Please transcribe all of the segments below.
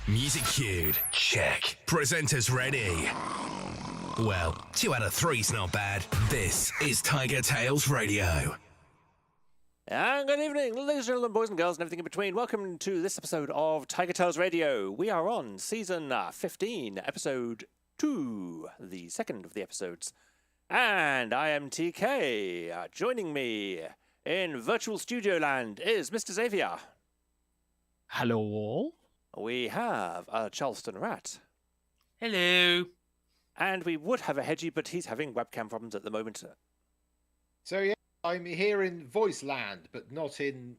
Music cued. Check. Presenters ready. Well, 2 out of 3's not bad. This is TigerTails Radio. And good evening, ladies and gentlemen, boys and girls, and everything in between. Welcome to this episode of TigerTails Radio. We are on season 15, episode 2, the second of the episodes. And I am TK. Joining me in virtual studio land is Mr. Xavier. Hello all. We have a Charleston Rat. Hello. And we would have a Hedgie, but he's having webcam problems at the moment. So yeah, I'm here in voice land, but not in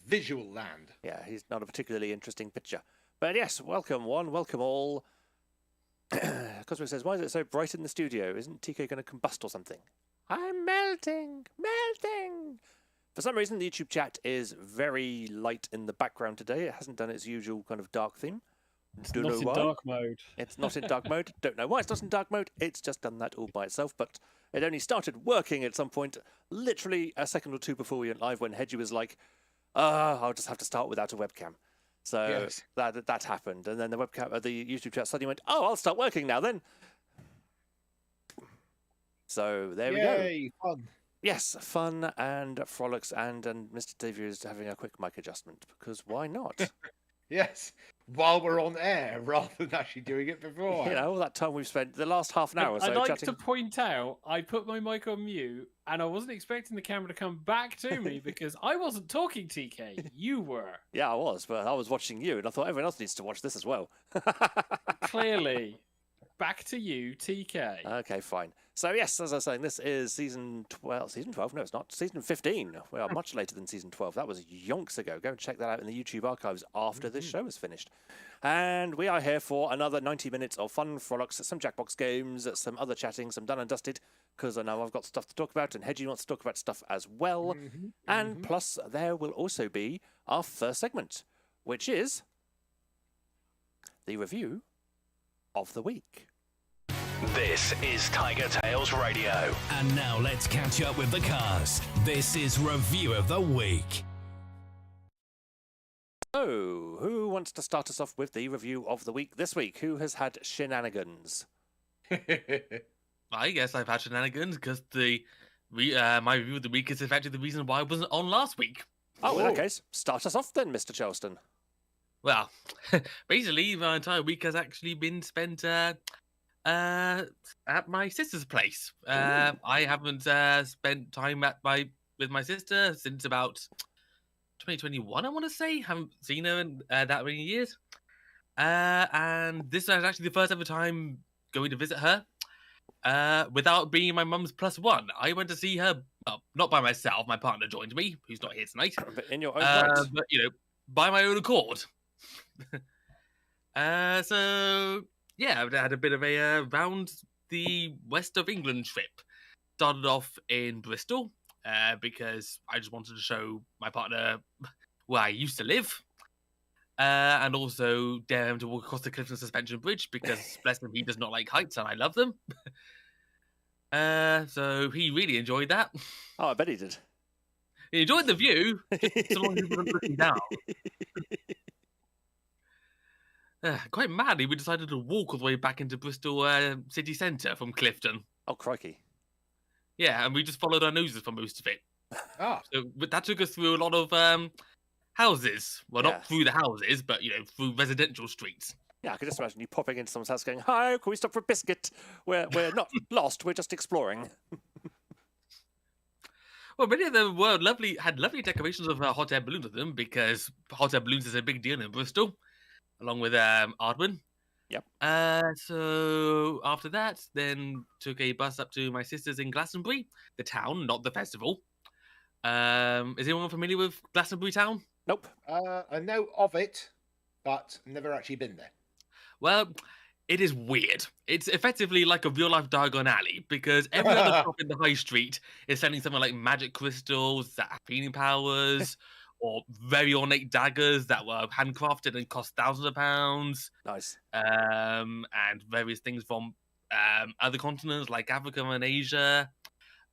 visual land. Yeah, he's not a particularly interesting picture. But yes, welcome one, welcome all. Cosmo says, why is it so bright in the studio? Isn't TK going to combust or something? I'm melting, melting. For some reason, the YouTube chat is very light in the background today. It hasn't done its usual kind of dark theme. It's not in dark mode. It's not in dark mode. Don't know why it's not in dark mode. It's just done that all by itself. But it only started working at some point, literally a second or two before we went live, when Hedgie was like, I'll just have to start without a webcam. So yes. that happened. And then the YouTube chat suddenly went, I'll start working now then. So there we go. Yay, fun. Yes, fun and frolics, and Mr. Davey is having a quick mic adjustment, because why not? Yes, while we're on air, rather than actually doing it before. You know, all that time we've spent, the last half an hour or so I'd like chatting. to point out, I put my mic on mute, and I wasn't expecting the camera to come back to me, because I wasn't talking, TK. You were. Yeah, I was, but I was watching you, and I thought everyone else needs to watch this as well. Clearly. Back to you, TK. Okay, fine. So yes, as I was saying, this is season 12. Season 12? No, it's not. Season 15. We are much later than season 12. That was yonks ago. Go and check that out in the YouTube archives after this show is finished. And we are here for another 90 minutes of fun frolics, some Jackbox games, some other chatting, some done and dusted, because I know I've got stuff to talk about, and Hedgie wants to talk about stuff as well. And plus, there will also be our first segment, which is the review of the week. This is TigerTails Radio. And now let's catch up with the cast. This is Review of the Week. So, who wants to start us off with the review of the week this week? Who has had shenanigans? I guess I've had shenanigans because my review of the week is effectively the reason why I wasn't on last week. Oh, in that case, start us off then, Mr. Charleston. Well, basically, my entire week has actually been spent at my sister's place. I haven't spent time with my sister since about 2021, I want to say. Haven't seen her in that many years. And this is actually the first ever time going to visit her without being my mum's plus one. I went to see her, well, not by myself. My partner joined me, who's not here tonight. But in your own right. But, by my own accord. So yeah, I had a bit of a round the west of England trip. Started off in Bristol, because I just wanted to show my partner where I used to live. And also dare him to walk across the Clifton Suspension Bridge because, bless him, he does not like heights and I love them. So he really enjoyed that. Oh, I bet he did. He enjoyed the view, so long as he wasn't looking down. Quite madly, we decided to walk all the way back into Bristol city centre from Clifton. Oh, crikey. Yeah, and we just followed our noses for most of it. Ah, So that took us through a lot of houses. Well, Yeah. not through the houses, but, through residential streets. Yeah, I could just imagine you popping into someone's house going, "Hi, can we stop for a biscuit? We're not lost, we're just exploring." Well, many of them had lovely decorations of hot air balloons with them because hot air balloons is a big deal in Bristol, along with Ardman. Yep. So after that, then took a bus up to my sister's in Glastonbury, the town, not the festival. Is anyone familiar with Glastonbury town? Nope. I know of it, but never actually been there. Well, it is weird. It's effectively like a real-life Diagon Alley because every other shop in the high street is selling something like magic crystals that have healing powers, or very ornate daggers that were handcrafted and cost thousands of pounds, Nice. and various things from other continents like Africa and Asia.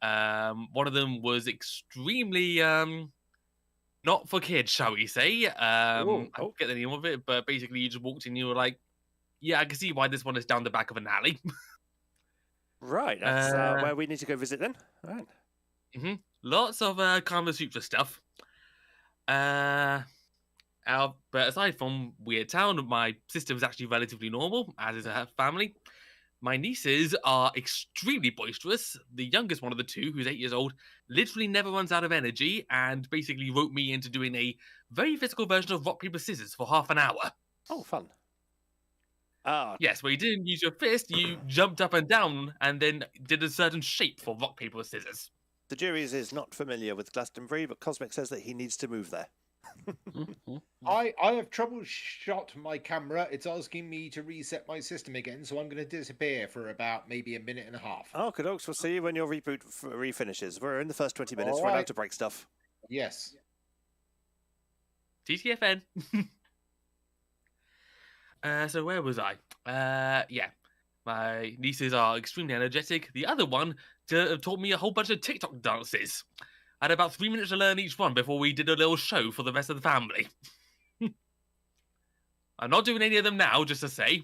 One of them was extremely not for kids, shall we say. I forget the name of it, but basically you just walked in and you were like, yeah, I can see why this one is down the back of an alley. Right, that's where we need to go visit then. All right. Lots of Kama Sutra stuff. But aside from Weird Town, my sister was actually relatively normal, as is her family. My nieces are extremely boisterous. The youngest one of the two, who's 8 years old, literally never runs out of energy and basically roped me into doing a very physical version of rock, paper, scissors for half an hour. Oh, fun. Yes, where you didn't use your fist, you jumped up and down and then did a certain shape for rock, paper, scissors. The jury's is not familiar with Glastonbury, but Cosmic says that he needs to move there. I have troubleshot my camera. It's asking me to reset my system again, so I'm going to disappear for about maybe a minute and a half. Oh, good oaks. We'll see you when your reboot refinishes. We're in the first 20 minutes. All We're allowed right. to break stuff. Yes. TTFN. So where was I? Yeah. My nieces are extremely energetic. The other one taught me a whole bunch of TikTok dances. I had about 3 minutes to learn each one before we did a little show for the rest of the family. I'm not doing any of them now, just to say.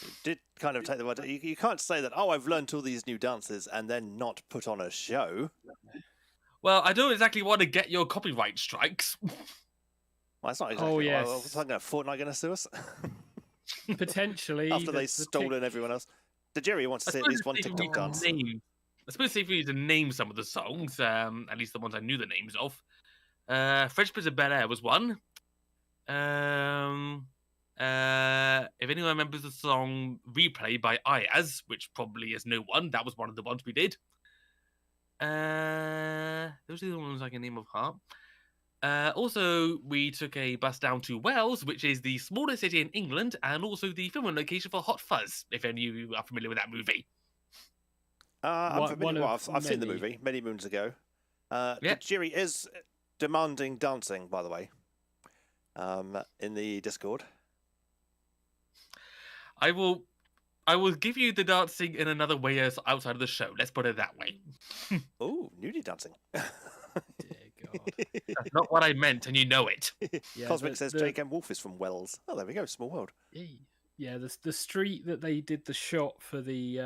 You did kind of take the word. You can't say that, oh, I've learned all these new dances and then not put on a show. Well, I don't exactly want to get your copyright strikes. Well, that's not exactly. Oh, yes. What's Fortnite going to sue us? Potentially. After they've stolen everyone else. The jury wants to see at least one TikTok dance. I suppose if you to name some of the songs, at least the ones I knew the names of. Fresh Prince of Bel-Air was one. If anyone remembers the song Replay by Ayaz, which probably is no one, that was one of the ones we did. Those are the ones I can name of heart. Also, we took a bus down to Wales, which is the smallest city in England, and also the filming location for Hot Fuzz, if any of you are familiar with that movie. I'm familiar. One of I've seen the many. movie many moons ago. Yeah. The jury is demanding dancing, by the way, in the Discord. I will give you the dancing in another way as outside of the show. Let's put it that way. Ooh, nudie dancing. Dear God. That's not what I meant, and you know it. Yeah, Cosmic says Jake M. Wolf is from Wells. Oh, there we go. Small world. Yeah, the street that they did the shot for the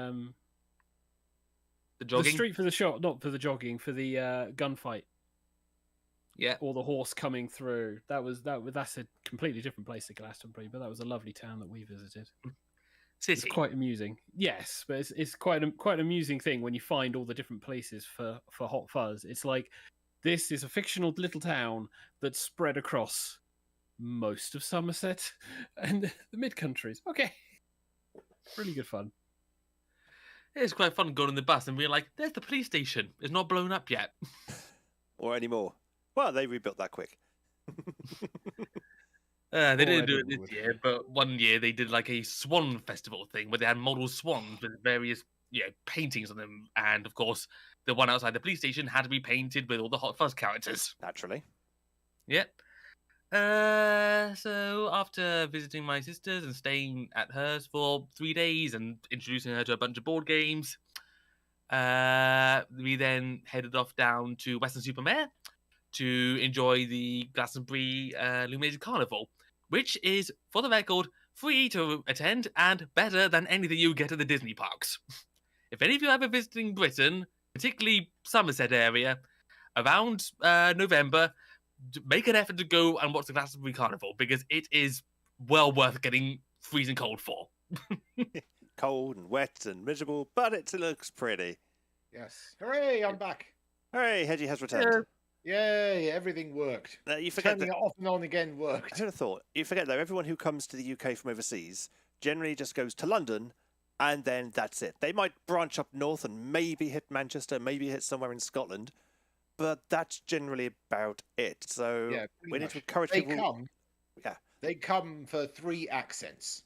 jogging. street for the shot, not for the jogging, for the gunfight. Yeah. Or the horse coming through. That's a completely different place to Glastonbury, but that was a lovely town that we visited. City. It's quite amusing. Yes, but it's quite an amusing thing when you find all the different places for Hot Fuzz. It's like this is a fictional little town that's spread across most of Somerset and the mid countries. Okay, really good fun. It's quite fun going on the bus and being like, "There's the police station. It's not blown up yet." Or anymore. Well, they rebuilt that quick. They didn't do it everyone this year, but one year they did like a swan festival thing where they had model swans with various paintings on them, and of course the one outside the police station had to be painted with all the Hot Fuzz characters. Naturally. Yep. So after visiting my sisters and staying at hers for 3 days and introducing her to a bunch of board games, we then headed off down to Weston-super-Mare to enjoy the Glastonbury Illuminated Carnival, which is, for the record, free to attend and better than anything you get at the Disney parks. If any of you are ever visiting Britain, particularly Somerset area, around November, make an effort to go and watch the Glastonbury Carnival, because it is well worth getting freezing cold for. Cold and wet and miserable, but it looks pretty. Yes. Hooray, I'm back. Hooray, Hedgie has returned. Yay, everything worked. You forget Turning that, it off and on again worked. I should have thought. You forget, though, everyone who comes to the UK from overseas generally just goes to London, and then that's it. They might branch up north and maybe hit Manchester, maybe hit somewhere in Scotland, but that's generally about it. So Yeah, we need much. to encourage They people. come. Yeah. They come for 3 accents.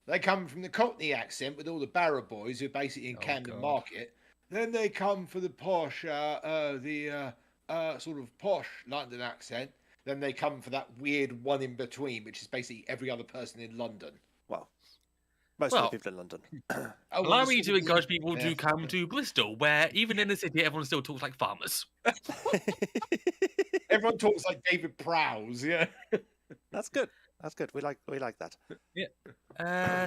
They come from the Cockney accent with all the Barrow boys who are basically in Camden God. Market. Then they come for the posh, sort of posh London accent. Then they come for that weird one in between, which is basically every other person in London. Well, most of the people in London. Allow me to encourage people Yeah. to come to Bristol, where even in the city, everyone still talks like farmers. Everyone talks like David Prowse, yeah. That's good. That's good. We like that.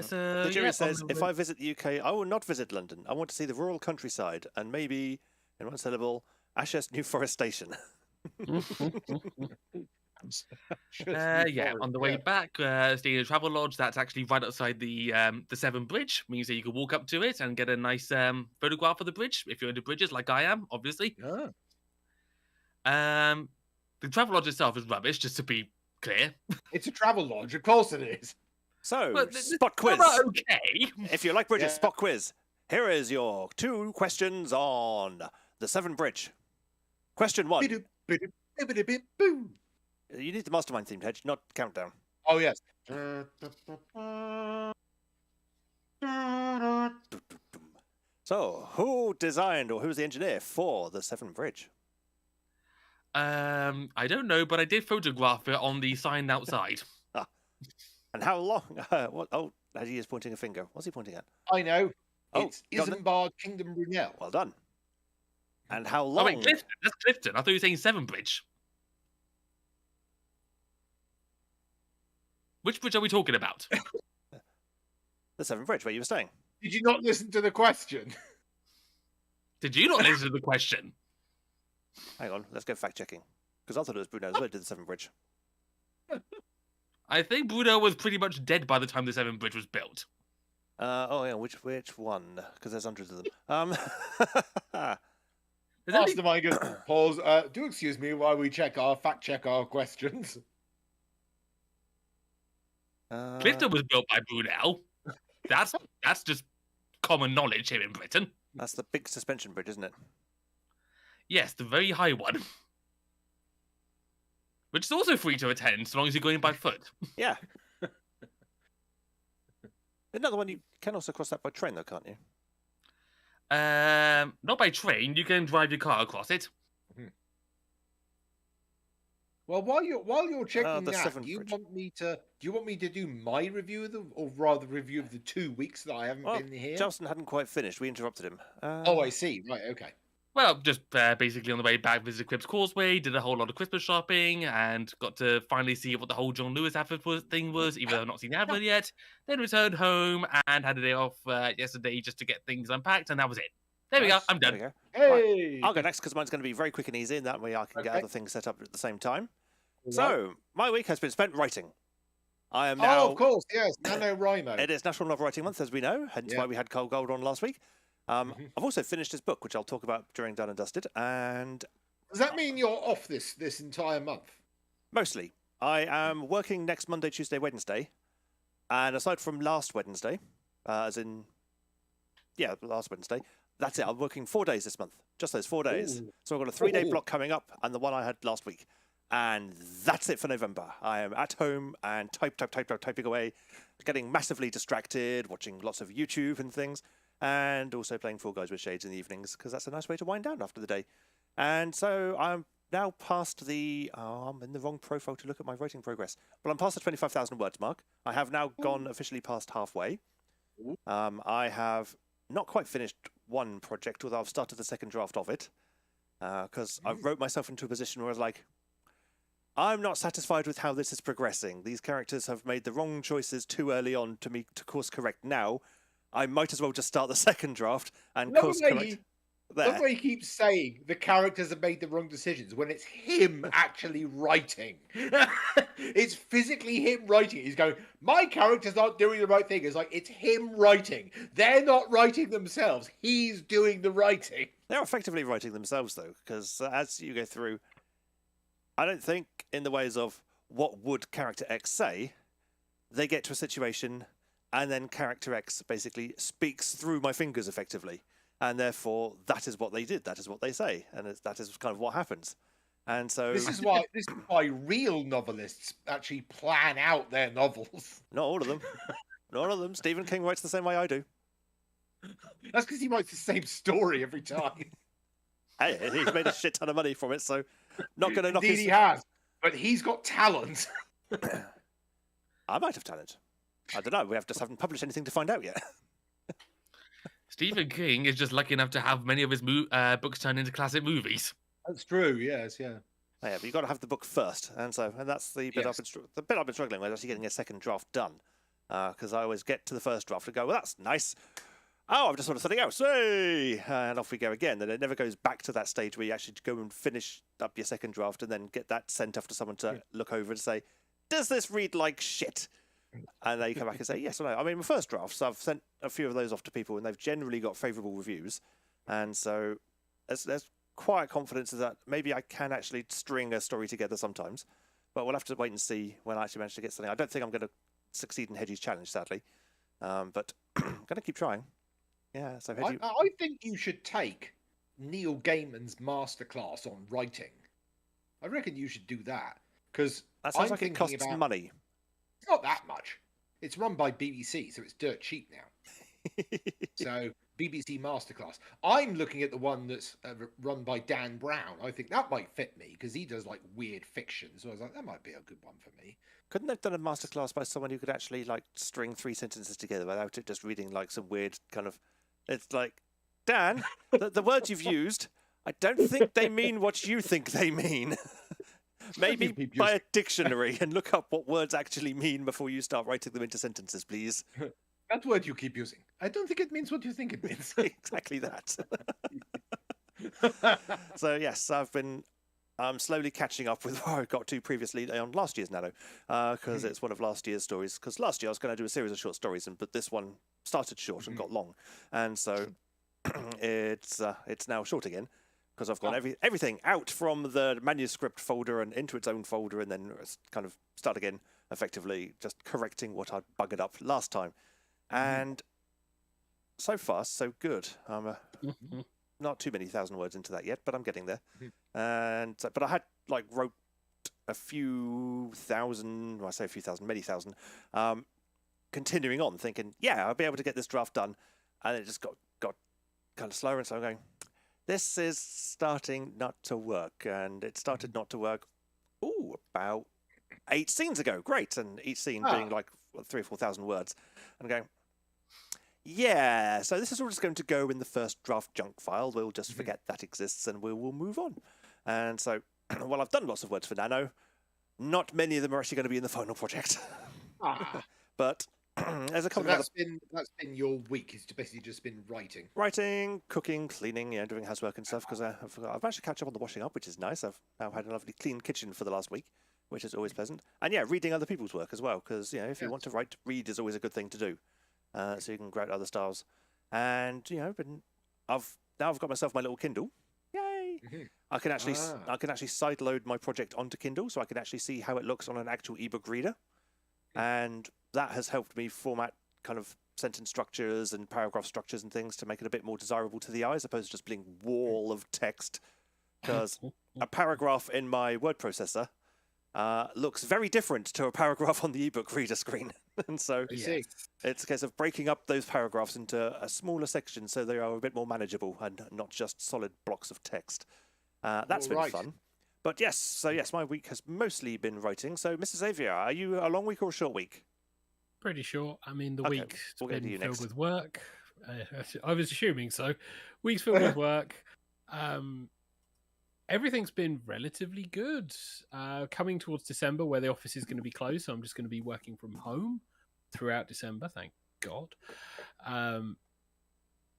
So The jury yeah, says, on the- if I visit the UK, I will not visit London. I want to see the rural countryside and maybe, in one syllable, Ashurst New Forest Station. Yeah, on the way back, staying in a travel lodge that's actually right outside the Severn Bridge, means that you can walk up to it and get a nice photograph of the bridge if you're into bridges, like I am, obviously. Yeah. The travel lodge itself is rubbish, just to be clear. It's a travel lodge, of course it is. So, But spot quiz. Okay. If you like bridges, Yeah. spot quiz. Here is your 2 questions on the Severn Bridge. Question 1. Bidoo-bidoo-bidoo-bidoo-boo. You need the mastermind themed hedge, not countdown. Oh, yes. So, who designed or who's the engineer for the Severn Bridge? I don't know, but I did photograph it on the sign outside. And how long? What? Oh, he is pointing a finger. What's he pointing at? I know. Oh, It's got it. Isambard Kingdom Brunel. Well done. And how Oh long? wait, Clifton. That's Clifton. I thought you were saying Severn Bridge. Which bridge are we talking about? The Severn Bridge, where you were staying. Did you not listen to the question? Did you not listen to the question? Hang on, let's go fact checking. Because I thought it was Bruno as well who did the Severn Bridge. I think Bruno was pretty much dead by the time the Severn Bridge was built. Oh yeah, which one? Because there's hundreds of them. There's only- Mastermind goes, pause. Do excuse me while we fact check our questions. Clifton was built by Brunel. That's just common knowledge here in Britain. That's the big suspension bridge, isn't it? Yes, the very high one. Which is also free to attend, so long as you're going by foot. Yeah. Another one, you can also cross that by train, though, can't you? Not by train. You can drive your car across it. Well, while you're checking the that, Severn do you Bridge. want me to do my review of or rather review of the 2 weeks that I haven't Well, been here? Justin hadn't quite finished. We interrupted him. Oh, I see. Right, okay. Well, just basically on the way back, visited Cribbs Causeway, did a whole lot of Christmas shopping, and got to finally see what the whole John Lewis advert thing was, even though I've not seen the advert yet. Then returned home and had a day off yesterday just to get things unpacked, and that was it. There we go. Nice. I'm There done. we go. Hey. I'll go next because mine's going to be very quick and easy, and that way I can get Okay. other things set up at the same time. Right. So, my week has been spent writing. I am now. Oh, of course, yes. NaNoWriMo. It is National Novel Writing Month, as we know, hence Yeah. why we had Cole Gold on last week. I've also finished his book, which I'll talk about during Done and Dusted, and Does that mean you're off this entire month? mostly I am working next Monday, Tuesday, Wednesday, and aside from last Wednesday, last Wednesday, that's it. I'm working 4 days this month, just those 4 days. Ooh. So I've got a 3-day Ooh. block coming up, and the one I had last week, and that's it for November. I am at home and typing away, getting massively distracted, watching lots of YouTube and things. and also playing Fall Guys with Shades in the evenings because that's a nice way to wind down after the day. And so I'm now past the... Oh, I'm in the wrong profile to look at my writing progress. But I'm past the 25,000 words mark. I have now gone officially past halfway. I have not quite finished one project, although I've started the second draft of it. Because I wrote myself into a position where I was like, I'm not satisfied with how this is progressing. These characters have made the wrong choices too early on to me to course correct now. I might as well just start the second draft and course correct there. Look why he keeps saying the characters have made the wrong decisions when it's him actually writing. It's physically him writing. He's going, my character's not doing the right thing. It's like, it's him writing. They're not writing themselves. He's doing the writing. They're effectively writing themselves, though, because as you go through, I don't think in the ways of what would character X say, they get to a situation and then character X basically speaks through my fingers effectively. And therefore, that is what they did. That is what they say. And that is kind of what happens. And so... This is why real novelists actually plan out their novels. Not all of them. Not all of them. Stephen King writes the same way I do. That's because he writes the same story every time. Hey, he's made a shit ton of money from it, so not going to knock Indeed he has. But he's got talent. I might have talent. I don't know. We just haven't published anything to find out yet. Stephen King is just lucky enough to have many of his books turned into classic movies. That's true. Yes, yeah. Yeah, but you've got to have the book first, and that's the bit I've been struggling with, actually getting a second draft done, because I always get to the first draft and go, well, that's nice. Oh, I've just thought of something else. Hey! And off we go again. And it never goes back to that stage where you actually go and finish up your second draft and then get that sent off to someone to look over and say, does this read like shit? And they come back and say yes or no. I mean, my first drafts, I've sent a few of those off to people, and they've generally got favourable reviews. And so there's quiet confidence that maybe I can actually string a story together sometimes. But we'll have to wait and see when I actually manage to get something. I don't think I'm going to succeed in Hedgie's challenge, sadly. But I'm going to keep trying. Yeah, so Hedgie... I think you should take Neil Gaiman's masterclass on writing. I reckon you should do that. Because that sounds like it costs money. It's not that much. It's run by BBC, so it's dirt cheap now. So, BBC Masterclass. I'm looking at the one that's run by Dan Brown. I think that might fit me, because he does, like, weird fiction. So I was like, that might be a good one for me. Couldn't they have done a masterclass by someone who could actually, like, string 3 sentences together without it just reading, like, some weird kind of... It's like, Dan, the words you've used, I don't think they mean what you think they mean. Maybe buy a dictionary and look up what words actually mean before you start writing them into sentences, please. That word you keep using. I don't think it means what you think it means. Exactly that. So, yes, I'm slowly catching up with where I got to previously on last year's Nano, because it's one of last year's stories. Because last year I was going to do a series of short stories, but this one started short and got long. And so it's now short again. Because I've got everything out from the manuscript folder and into its own folder, and then kind of start again, effectively just correcting what I'd buggered up last time. And so far, so good. I'm not too many thousand words into that yet, but I'm getting there. But I had wrote a few thousand, well, I say a few thousand, many thousand, continuing on, thinking, yeah, I'll be able to get this draft done. And it just got kind of slower, and so I'm going, this is starting not to work, and it started not to work, about 8 scenes ago. Great, and each scene being like 3,000 or 4,000 words. And I'm going, yeah, so this is all just going to go in the first draft junk file. We'll just forget that exists, and we will move on. And so, while I've done lots of words for Nano, not many of them are actually going to be in the final project. But... There's a couple that's been your week. It's basically just been writing, cooking, cleaning, doing housework and stuff. Because I've managed to catch up on the washing up, which is nice. I've now had a lovely clean kitchen for the last week, which is always pleasant. And yeah, reading other people's work as well. Because if you want to read is always a good thing to do. So you can grow out other styles. And I've got myself my little Kindle. Yay! I can actually sideload my project onto Kindle, so I can actually see how it looks on an actual ebook reader. And that has helped me format kind of sentence structures and paragraph structures and things to make it a bit more desirable to the eye, as opposed to just being wall of text. Because a paragraph in my word processor looks very different to a paragraph on the ebook reader screen. And so Yes. it's a case of breaking up those paragraphs into a smaller section so they are a bit more manageable and not just solid blocks of text. That's been Alright. fun. But yes, my week has mostly been writing. So, Mr. Xavier, are you a long week or a short week? Pretty short. I mean, the Okay, week's we'll go to been you filled next. with work. I was assuming so. Week's filled with work. Everything's been relatively good. Coming towards December, where the office is going to be closed, so I'm just going to be working from home throughout December. Thank God.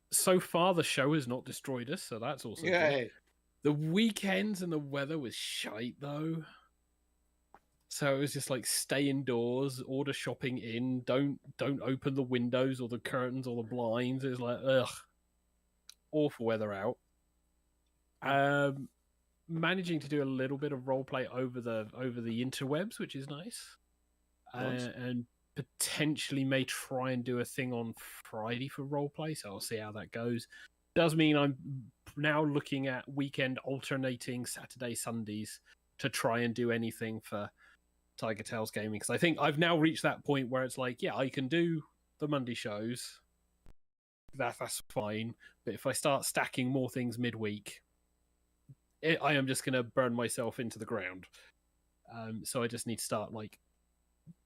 So far, the show has not destroyed us, so that's also good. Yay. The weekends and the weather was shite though. So it was just like stay indoors, order shopping in, don't open the windows or the curtains or the blinds. It was like awful weather out. Managing to do a little bit of roleplay over the interwebs, which is nice. And potentially may try and do a thing on Friday for roleplay, so I'll see how that goes. Does mean I'm now looking at weekend alternating Saturday, Sundays to try and do anything for TigerTails Gaming, because I think I've now reached that point where it's like, yeah, I can do the Monday shows. That's fine. But if I start stacking more things midweek, I am just going to burn myself into the ground. So I just need to start like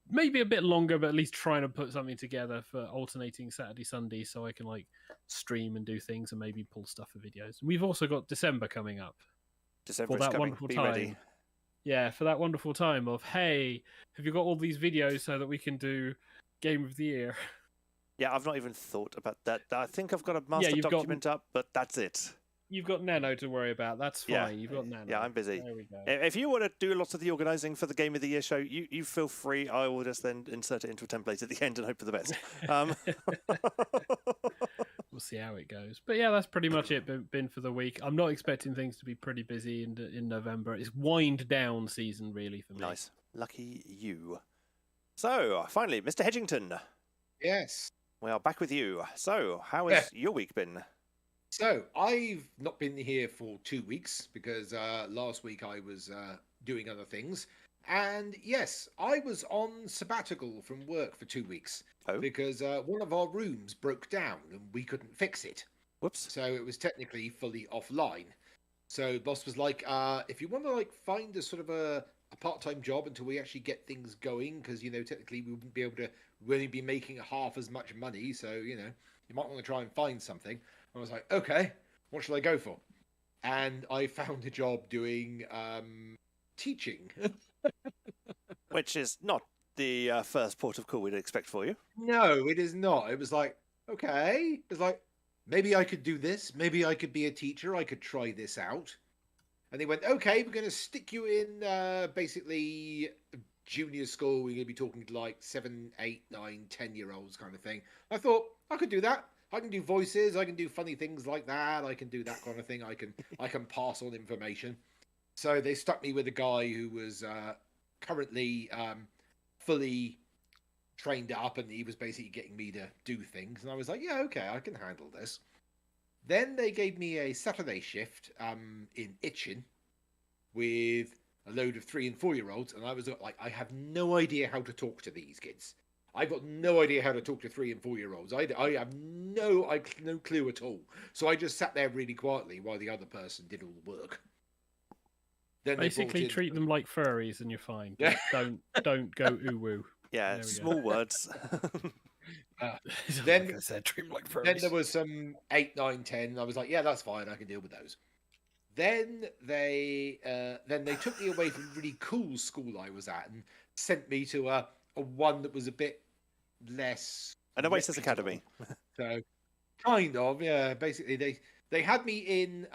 maybe a bit longer, but at least trying to put something together for alternating Saturday, Sunday, so I can like stream and do things and maybe pull stuff for videos. We've also got December coming up. December For is that coming. wonderful Be time. ready. Yeah, for that wonderful time of, hey, have you got all these videos so that we can do Game of the Year? Yeah, I've not even thought about that. I think I've got a master you've got- document up, but that's it. You've got Nano to worry about. That's fine. Yeah. You've got Nano. Yeah, I'm busy. There we go. If you want to do lots of the organising for the Game of the Year show, you feel free. I will just then insert it into a template at the end and hope for the best. We'll see how it goes. But yeah, that's pretty much it been for the week. I'm not expecting things to be pretty busy in November. It's wind down season really for me. Nice. Lucky you. So, finally, Mr. Hedgington, Yes. we are back with you. So, how has your week been? So I've not been here for 2 weeks because last week I was doing other things. And yes, I was on sabbatical from work for 2 weeks Oh. because one of our rooms broke down and we couldn't fix it. Whoops. So it was technically fully offline. So boss was like, if you want to like find a sort of a part-time job until we actually get things going, because technically we wouldn't be able to really be making half as much money. So you might want to try and find something. I was like, okay, what should I go for? And I found a job doing teaching. Which is not the first port of call we'd expect for you. No, it is not. It was like, okay. It's like, maybe I could do this. Maybe I could be a teacher. I could try this out. And they went, okay, we're going to stick you in basically junior school. We're going to be talking to like 7, 8, 9, 10-year-olds kind of thing. I thought, I could do that. I can do voices. I can do funny things like that. I can do that kind of thing. I can pass on information. So they stuck me with a guy who was currently fully trained up, and he was basically getting me to do things. And I was like, yeah, okay, I can handle this. Then they gave me a Saturday shift in Itchin with a load of 3 and 4-year-olds, and I was like, I have no idea how to talk to these kids. I've got no idea how to talk to 3 and 4-year-olds. I have no clue at all. So I just sat there really quietly while the other person did all the work. Then Basically, treat them like furries and you're fine. Yeah. Don't go ooh woo. Yeah, There we go. small words. Then- like I said, treat them like furries. Then there was some 8, 9, 10. And I was like, yeah, that's fine. I can deal with those. Then they took me away from a really cool school I was at and sent me to a one that was a bit less. An Oasis reputable. Academy. So, kind of, yeah. Basically, they had me in.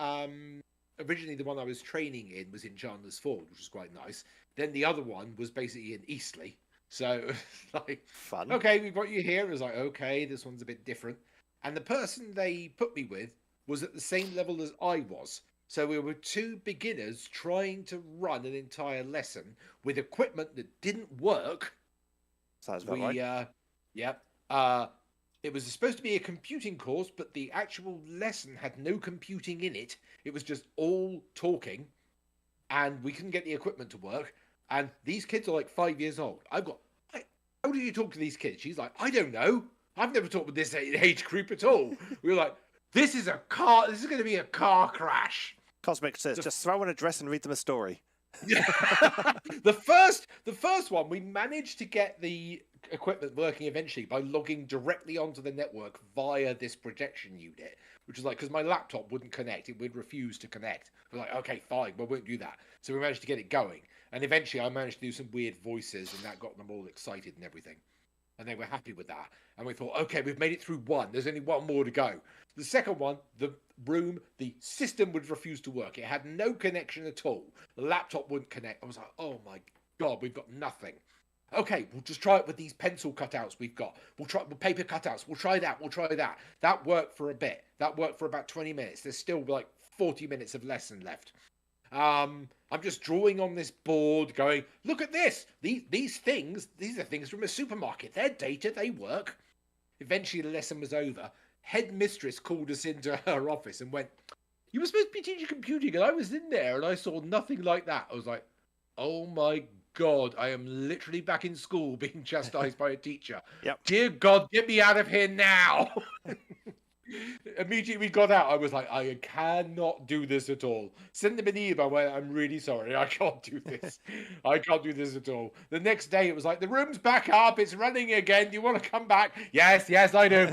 Originally, the one I was training in was in Chandler's Ford, which was quite nice. Then the other one was basically in Eastleigh. So, like, Fun. okay, we've got you here. It was like, okay, this one's a bit different. And the person they put me with was at the same level as I was. So we were 2 beginners trying to run an entire lesson with equipment that didn't work. Sounds about right. It was supposed to be a computing course, but the actual lesson had no computing in it. It was just all talking, and we couldn't get the equipment to work. And these kids are like 5 years old. How do you talk to these kids? She's like, I don't know. I've never talked with this age group at all. We were like, this is going to be a car crash. Cosmic says, just throw on a dress and read them a story. Yeah. The first one, we managed to get the equipment working eventually by logging directly onto the network via this projection unit, which was like, because my laptop wouldn't connect, it would refuse to connect. We're like, okay, fine, we won't do that. So we managed to get it going, and eventually I managed to do some weird voices, and that got them all excited and everything, and they were happy with that. And we thought, okay, we've made it through one. There's only one more to go. The second one, the system would refuse to work. It had no connection at all. The laptop wouldn't connect. I was like, oh my God, we've got nothing. Okay, we'll just try it with these pencil cutouts we've got. We'll try with paper cutouts. We'll try that. That worked for a bit. That worked for about 20 minutes. There's still like 40 minutes of lesson left. I'm just drawing on this board going, look at this. These are things from a supermarket. They're data, they work. Eventually the lesson was over. Headmistress called us into her office and went, you were supposed to be teaching computing, and I was in there and I saw nothing like that. I was like, oh my God, I am literally back in school being chastised by a teacher. Yep. Dear God, get me out of here now. Immediately we got out, I was like, I cannot do this at all. Send them an email where I'm really sorry, I can't do this. I can't do this at all. The next day it was like, the room's back up, it's running again. Do you want to come back? Yes, I do.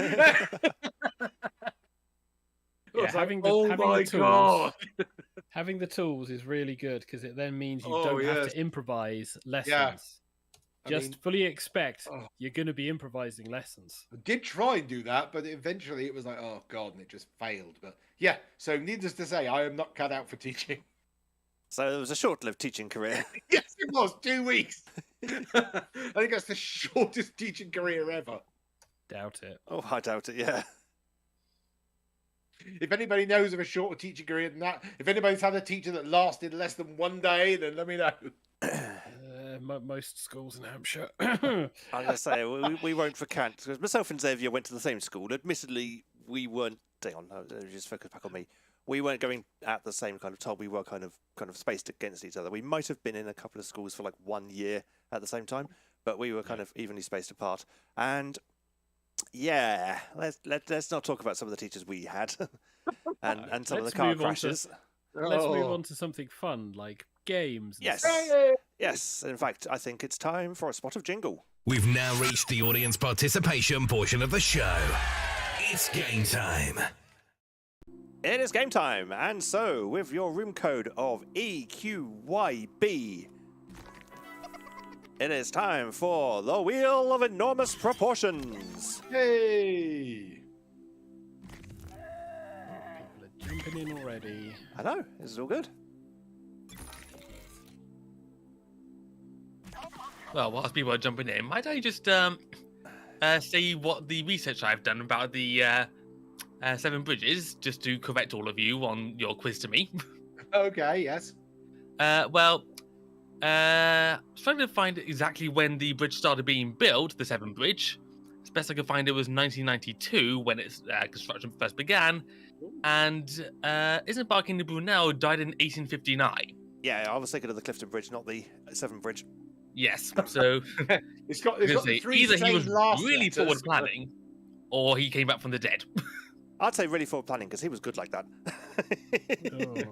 Having the tools is really good because it then means you don't have to improvise lessons. Yeah. Fully expect you're going to be improvising lessons. I did try and do that, but eventually it was like, oh God, and it just failed. But yeah, so needless to say, I am not cut out for teaching. So it was a short-lived teaching career. Yes, it was. 2 weeks. I think that's the shortest teaching career ever. Doubt it. Oh, I doubt it, yeah. If anybody knows of a shorter teaching career than that, if anybody's had a teacher that lasted less than 1 day, then let me know. Most schools in Hampshire. I'm going to say, we won't recant, because myself and Xavier went to the same school. Admittedly, we weren't, hang on, just focus back on me. We weren't going at the same kind of time. We were kind of spaced against each other. We might have been in a couple of schools for like 1 year at the same time, but we were kind of evenly spaced apart. And yeah, let's not talk about some of the teachers we had and some of the car crashes. Let's move on to something fun, like games. Yes. Yes. In fact, I think it's time for a spot of jingle. We've now reached the audience participation portion of the show. It's game time. It is game time, and so with your room code of EQYB, it is time for the Wheel of Enormous Proportions. Hey! People are jumping in already. I know, this is all good. Well, whilst people are jumping in, might I just say what the research I've done about the 7 bridges, just to correct all of you on your quiz to me? Okay, yes. I was trying to find exactly when the bridge started being built, the 7 bridge. As best I could find, it was 1992 when its construction first began, and Isn't Barking de Brunel died in 1859. Yeah, I was thinking of the Clifton Bridge, not the Severn Bridge. Yes, so it's got the three either he was really letters, forward planning, or he came back from the dead. I'd say really forward planning because he was good like that. Oh dear.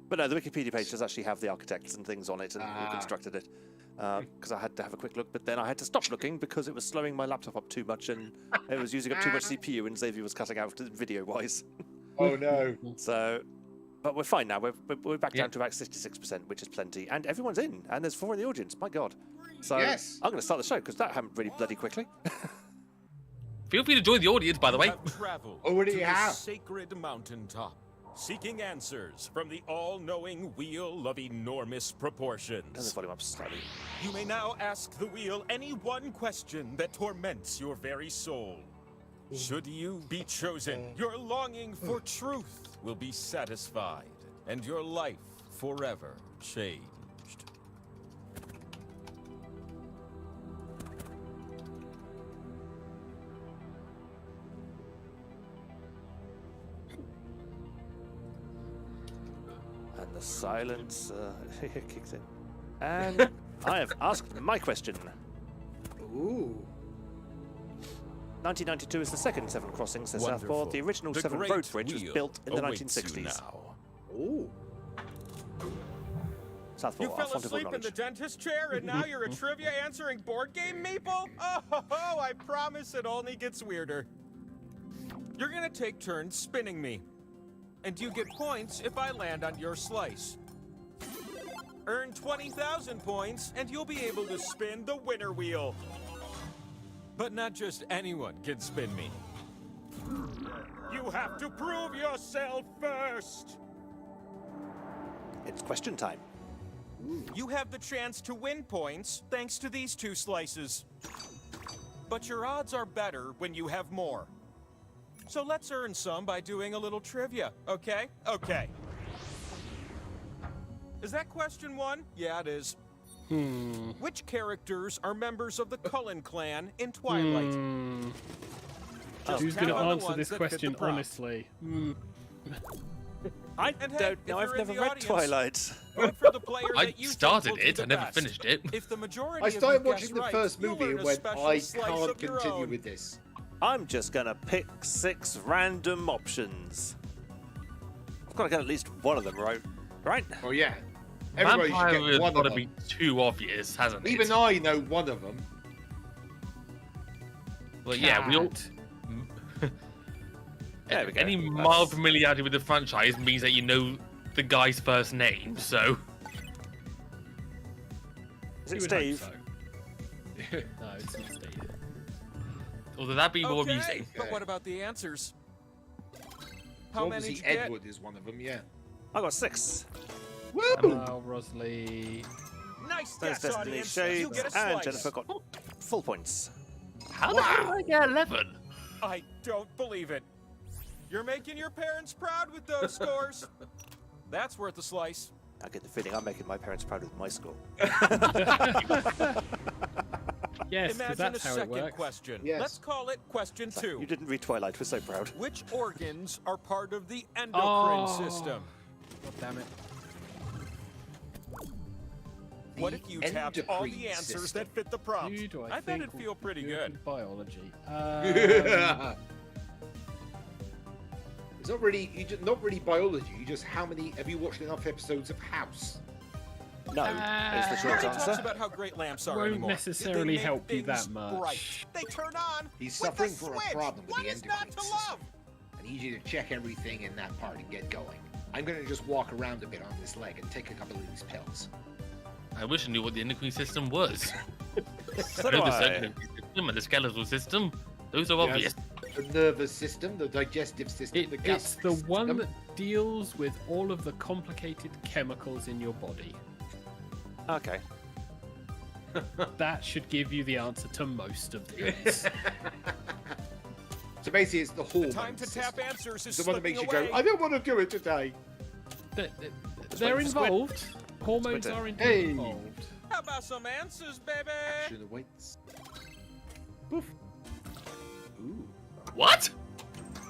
But no, the Wikipedia page does actually have the architects and things on it and who constructed it. Because I had to have a quick look, but then I had to stop looking because it was slowing my laptop up too much and it was using up too much CPU and Xavier was cutting out video-wise. Oh no. So, but we're fine now. We're back down to about 66%, which is plenty. And everyone's in, and there's 4 in the audience. My God. So Yes. I'm going to start the show because that happened really bloody quickly. Feel free to join the audience, by the way. Travel Already to the have. sacred mountaintop, seeking answers from the all-knowing wheel of enormous Turn the proportions. volume up slightly. You may now ask the wheel any one question that torments your very soul. Should you be chosen, your longing for truth will be satisfied, and your life forever changed. And the silence kicks in. And I have asked my question. Ooh. 1992 is the second Seven Crossings to Wonderful. Southport. The original The Seven Great Road Bridge was Wheel built in the awaits you 1960s. now. Ooh. Southport, You our fell font of asleep in knowledge. the dentist chair and now you're a trivia answering board game meeple? Oh, I promise it only gets weirder. You're gonna take turns spinning me. And you get points if I land on your slice. Earn 20,000 points and you'll be able to spin the winner wheel. But not just anyone can spin me. You have to prove yourself first. It's question time. You have the chance to win points thanks to these two slices. But your odds are better when you have more. So let's earn some by doing a little trivia, okay? Okay. Is that question one? Yeah, it is. Which characters are members of the Cullen clan in Twilight? Just Who's tap going to on the answer ones this that fit the question prompt. honestly? I And hey, don't know. if I've you're in never the read audience, Twilight. Vote for the player I that you think started will do it, the I never best. finished it. If the majority I of you started guess watching the right, first you'll movie earn and a went, special I slice can't of your continue own. with this. I'm just gonna pick 6 random options. I've got to get at least one of them right. Right? Oh, yeah. Everybody Vampire should has get one got of to them. be too obvious, hasn't it? Even I know one of them. But yeah, we all. Cat. There we go. Any That's- mild familiarity with the franchise means that you know the guy's first name, so. Is You it would hope Steve? so. No, it's not Steve. Although that'd be more Okay, amusing. but what about the answers? How many Obviously, did you get? Edward is one of them, yeah. I got 6. Woo! Rosalie. Nice There's guess, Destiny audience. You Shades, get a and slice. Jennifer got full points. How the hell did I get 11? I don't believe it. You're making your parents proud with those scores. That's worth a slice. I get the feeling I'm making my parents proud with my score. Yes, because Imagine a that's how it second works. question. Yes. Let's call it question 2. You didn't read Twilight, we're so proud. Which organs are part of the endocrine Oh. system? God damn it. What if you tapped all the answers that fit the prompt? Who do I bet think it'd will feel be pretty good good. in biology. It's not really, not really biology. You just how many? Have you watched enough episodes of House? No, is the short Nobody talks answer. about how great lamps are Won't anymore. necessarily They make help you that things much. Bright. They turn on. He's with suffering the from a switch. problem with What the is not endocrine to system. love? I need you to check everything in that part and get going. I'm going to just walk around a bit on this leg and take a couple of these pills. I wish I knew what the endocrine system was. So I do know the I. circulatory system and the skeletal system. Those are obvious. The nervous system, the digestive system, the It's gastric the one system. that deals with all of the complicated chemicals in your body. Okay. That should give you the answer to most of these. So basically, it's the hormone Time to system. tap answers is It's the one that makes you slipping go, away. I don't want to do it today. They're wait for Squid. involved. Hormones Squid. are indeed Hey. involved. How about some answers, baby? Action awaits. Poof. Ooh. What?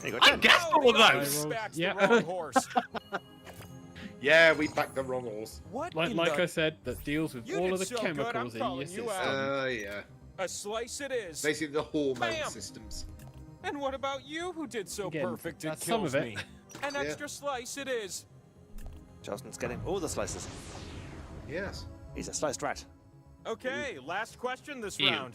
There you go, I Jen. guessed all of those! Backs Yeah. the wrong horse. Yeah, we backed the wrong horse. What Like, in like the... I said, that deals with You all did of the so good, I'm chemicals in your calling you system. out. Yeah. A slice it is. Basically, the hormone Bam. systems. And what about you who did so Again, perfect it that's some kills of it. me? An Yeah. extra slice it is. Charleston's getting all the slices. Yes. He's a sliced rat. Okay, last question this Ew. round.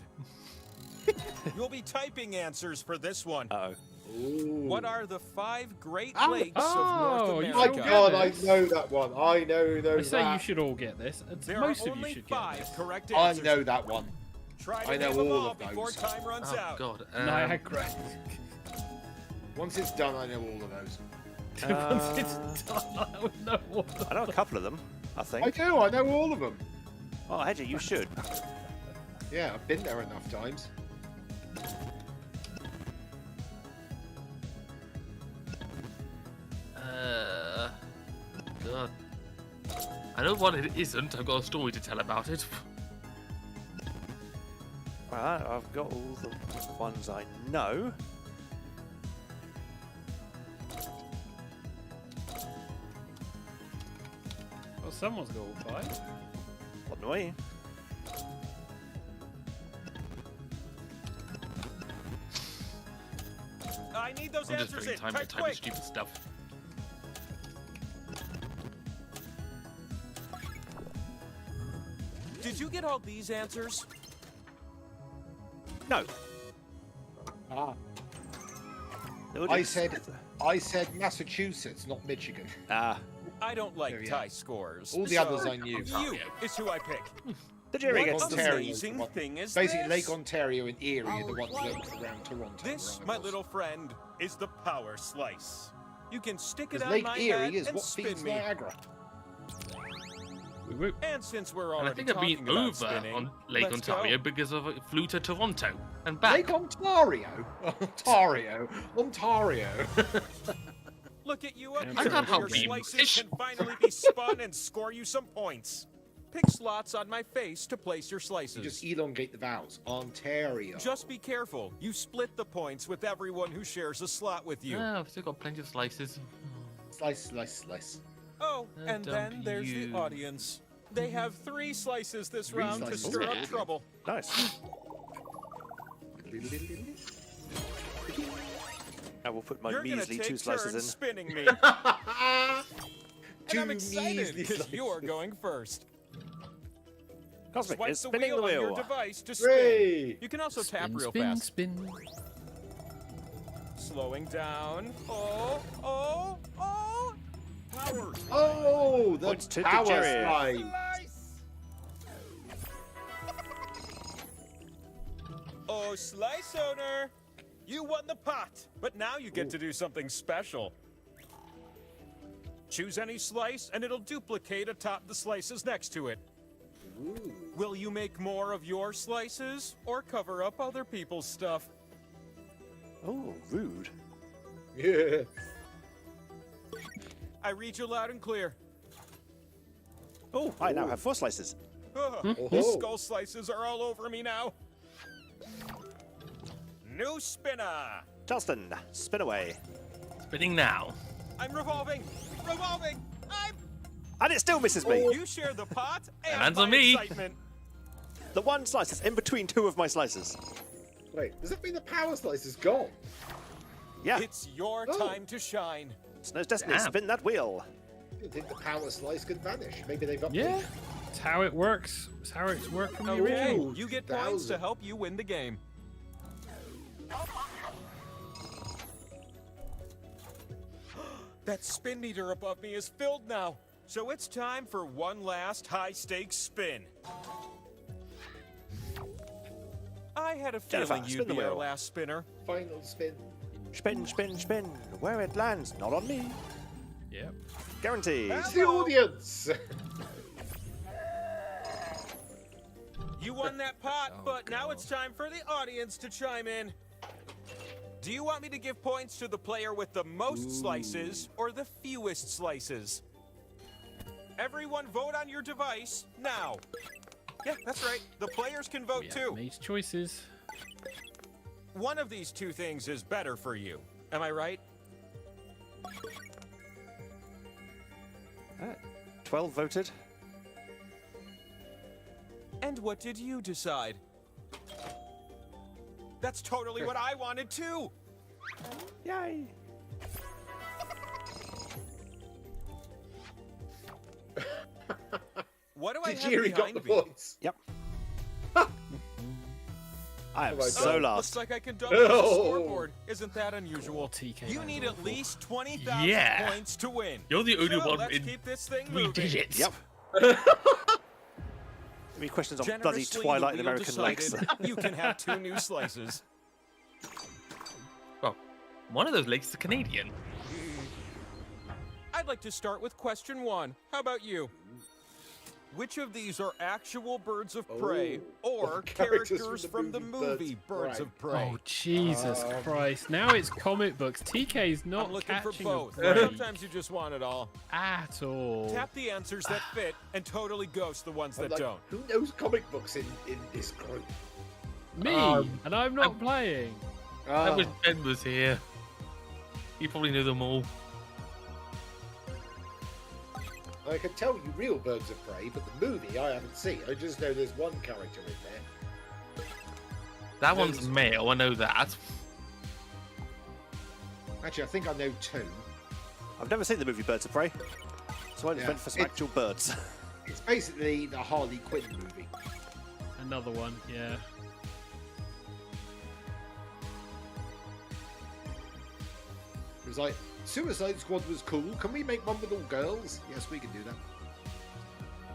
You'll be typing answers for this one. Uh-oh. Ooh. What are the 5 Great Oh, Lakes oh, of North you My America? don't God, I this. know that one. I know I those. say you should all get this. There Most are of you only should get 5 this. correct I answers. know that one. Try to I know name them all all of before those. time runs Oh, out. God. Niagara. Once it's done, I know all of those. Once it's done, I would know what. I know a couple of them, I I think. do. I know all of them. Oh, Hedgie, you should. Yeah, I've been there enough times. God. I know what it isn't. I've got a story to tell about it. Right, I've got all the ones I know. Well, someone's got all 5. On the way. I need those I'm just answers putting in. time to Type type quick. stupid stuff. Did you get all these answers? No. Ah. No, I didn't. said Massachusetts, not Michigan. Ah. I don't There like we tie are. scores. All the so others I knew. You is who I pick. The jury What gets Ontario. amazing thing is Basically, this? Lake Ontario and Erie are the ones around Toronto. This, wherever my it was. little friend, is the power slice. You can stick it Because on Lake my Erie head is and what spin feeds me. Niagara. Whoop, whoop. And since we're And already I think I've talking been about over spinning, on Lake let's Ontario go. because of flew to Toronto and back. Lake Ontario? Ontario. Look at you up I here. can't Your help being slices fish. can finally be spun and score you some points. Pick slots on my face to place your You slices. just elongate the vowels. Ontario. Just be careful. You split the points with everyone who shares a slot with you. Oh, I've still got plenty of slices. Slice, slice, slice. Oh, and then dump there's you. the audience. They have 3 slices this Three round slices. to stir up Okay. trouble. Nice. I will put my You're gonna measly take 2 slices turns in. spinning me. Two And I'm excited measly because slices. you're going first. Cosmic Swipe is the spinning wheel the on your wheel. device to spin. Hooray! You can also tap Spin, real spin, fast. spin. Slowing down. Oh. Power. Oh, the Points to the power jury. slide. Slice. Oh, slice owner. You won the pot, but now you get to do something special. Choose any slice, and it'll duplicate atop the slices next to it. Ooh. Will you make more of your slices, or cover up other people's stuff? Oh, rude. Yeah. I read you loud and clear. Oh, I now have 4 slices. Ugh, Oh. these skull slices are all over me now. New spinner. Charleston, spin away. Spinning now. I'm revolving. And it still misses me. You share the pot and Hands my on me. excitement. The 1 slice is in between 2 of my slices. Wait, does that mean the power slice is gone? Yeah, It's your Oh. time to shine. Snow's Destiny, Damn. spin that wheel. I didn't think the power slice could vanish. Maybe they've updated. Yeah, it's how it works. It's how it's worked from the Okay, original. you get points to 2000. help you win the game. That spin meter above me is filled now, so it's time for one last high-stakes spin. I had a Jennifer, feeling spin you'd the be our wheel. last spinner. Final spin. Spin, spin, spin. Where it lands, not on me. Yep. Guaranteed. It's the Hello. audience. You won that pot, Oh, but now God. it's time for the audience to chime in. Do you want me to give points to the player with the most slices or the fewest slices? Everyone vote on your device now. Yeah, that's right. The players can vote We too. have made choices. One of these 2 things is better for you. Am I right? 12 voted. And what did you decide? That's totally what I wanted too. Yay. What do I have Jerry got behind the me? points. Yep. I am Oh my so God. last. Looks like I can double the No. scoreboard. Isn't that unusual? TK, You that's need awful. at least 20,000 Yeah. points to win. You're the only So one let's in keep this thing 3 moving. digits. Yep. Any questions on bloody Generously, Twilight and the wheel American Lakes? decided you can have 2 new slices. Well, one of those lakes is Canadian. I'd like to start with question 1. How about you? Which of these are actual birds of prey or characters from the movie Birds of Prey? Oh, Jesus Christ. Now it's comic books. TK's not I'm looking for catching both. a break Sometimes you just want it all. at all. Tap the answers that fit and totally ghost the ones I'm that like, don't. who knows comic books in this group? Me, and I'm not playing. I Ah, wish Ben was here. He probably knew them all. I can tell you real Birds of Prey, but the movie I haven't seen. I just know there's one character in there. That one's male, I know that. Actually, I think I know 2. I've never seen the movie Birds of Prey, so I just went for some actual birds. It's basically the Harley Quinn movie. Another one, yeah. It was like, Suicide Squad was cool. Can we make one with all girls? Yes, we can do that.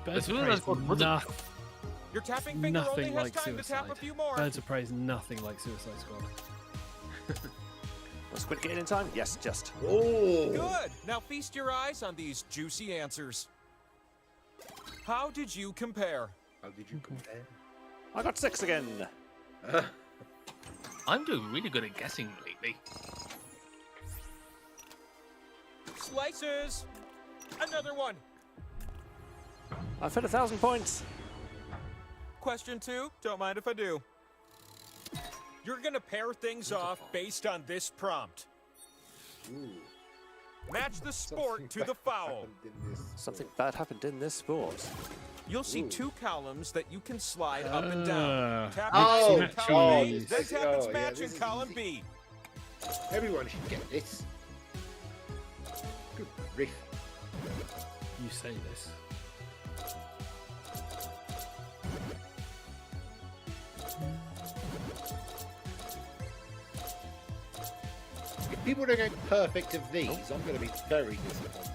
Birds of Suicide Prey is Squad wasn't- Your tapping finger only nothing has like time to tap a Suicide. few more. Birds of Prey is nothing like Suicide Squad. Was Squid get in time? Yes, just. Oh! Good. Now feast your eyes on these juicy answers. How did you compare? How did you compare? I got 6 again. I'm doing really good at guessing lately. Slices. Another one. I've hit 1,000 points. Question 2. Don't mind if I do. You're gonna pair things off based on this prompt. Ooh. Match the sport to the foul. Something bad happened in this sport. You'll see Ooh. 2 columns that you can slide up and down. Ah. Tap Oh, its in column A, jeez. then tap its Oh, yeah, match this in is column easy. B. Everyone should get this. Good grief. You say this. If people don't get perfect of these, I'm going to be very disappointed.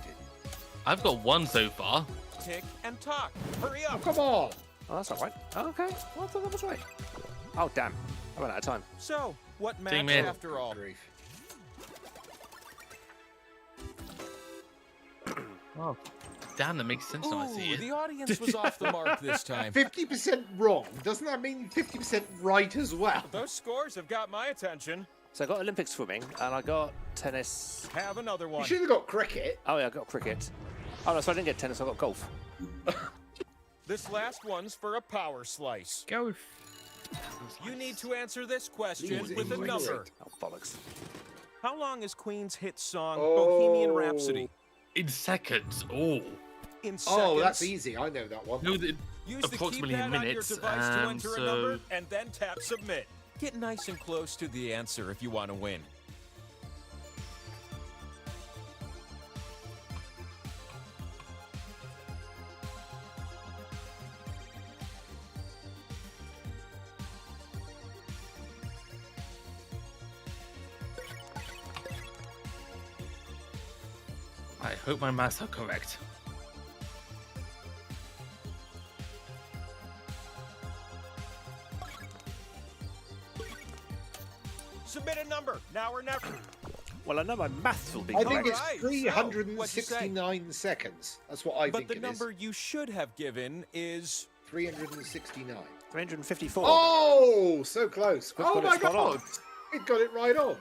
I've got 1 so far. Tick and talk. Hurry Oh, up. come on! Oh, that's not right. Oh, okay. Well, I thought that was right. Oh, damn. I ran out of time. So, what match Team in. after all? Grief. Oh, damn, that makes sense now I see Ooh, it. the audience was off the mark this time. 50% wrong. Doesn't that mean 50% right as well? Those scores have got my attention. So I got Olympic swimming, and I got tennis. Have another You one. should have got cricket. Oh, yeah, I got cricket. Oh, no, so I didn't get tennis, I got golf. This last one's for a power slice. Go. You need to answer this question Easy. with a number. Oh, bollocks. How long is Queen's hit song Oh. Bohemian Rhapsody? In seconds. Oh. In seconds. Oh, that's easy. I know that one. No, Use approximately the keypad minutes, on your device to enter so- a number and then tap submit. Get nice and close to the answer if you want to win. I hope my maths are correct. Submit a number, now or never. Well, I know my maths will be I think correct. it's Alright, so, what'd you say? 369 seconds. That's what I But think the it is. number you should have given is 369. 354. Oh, so close. We've Oh got it my spot on. god. It got it right on.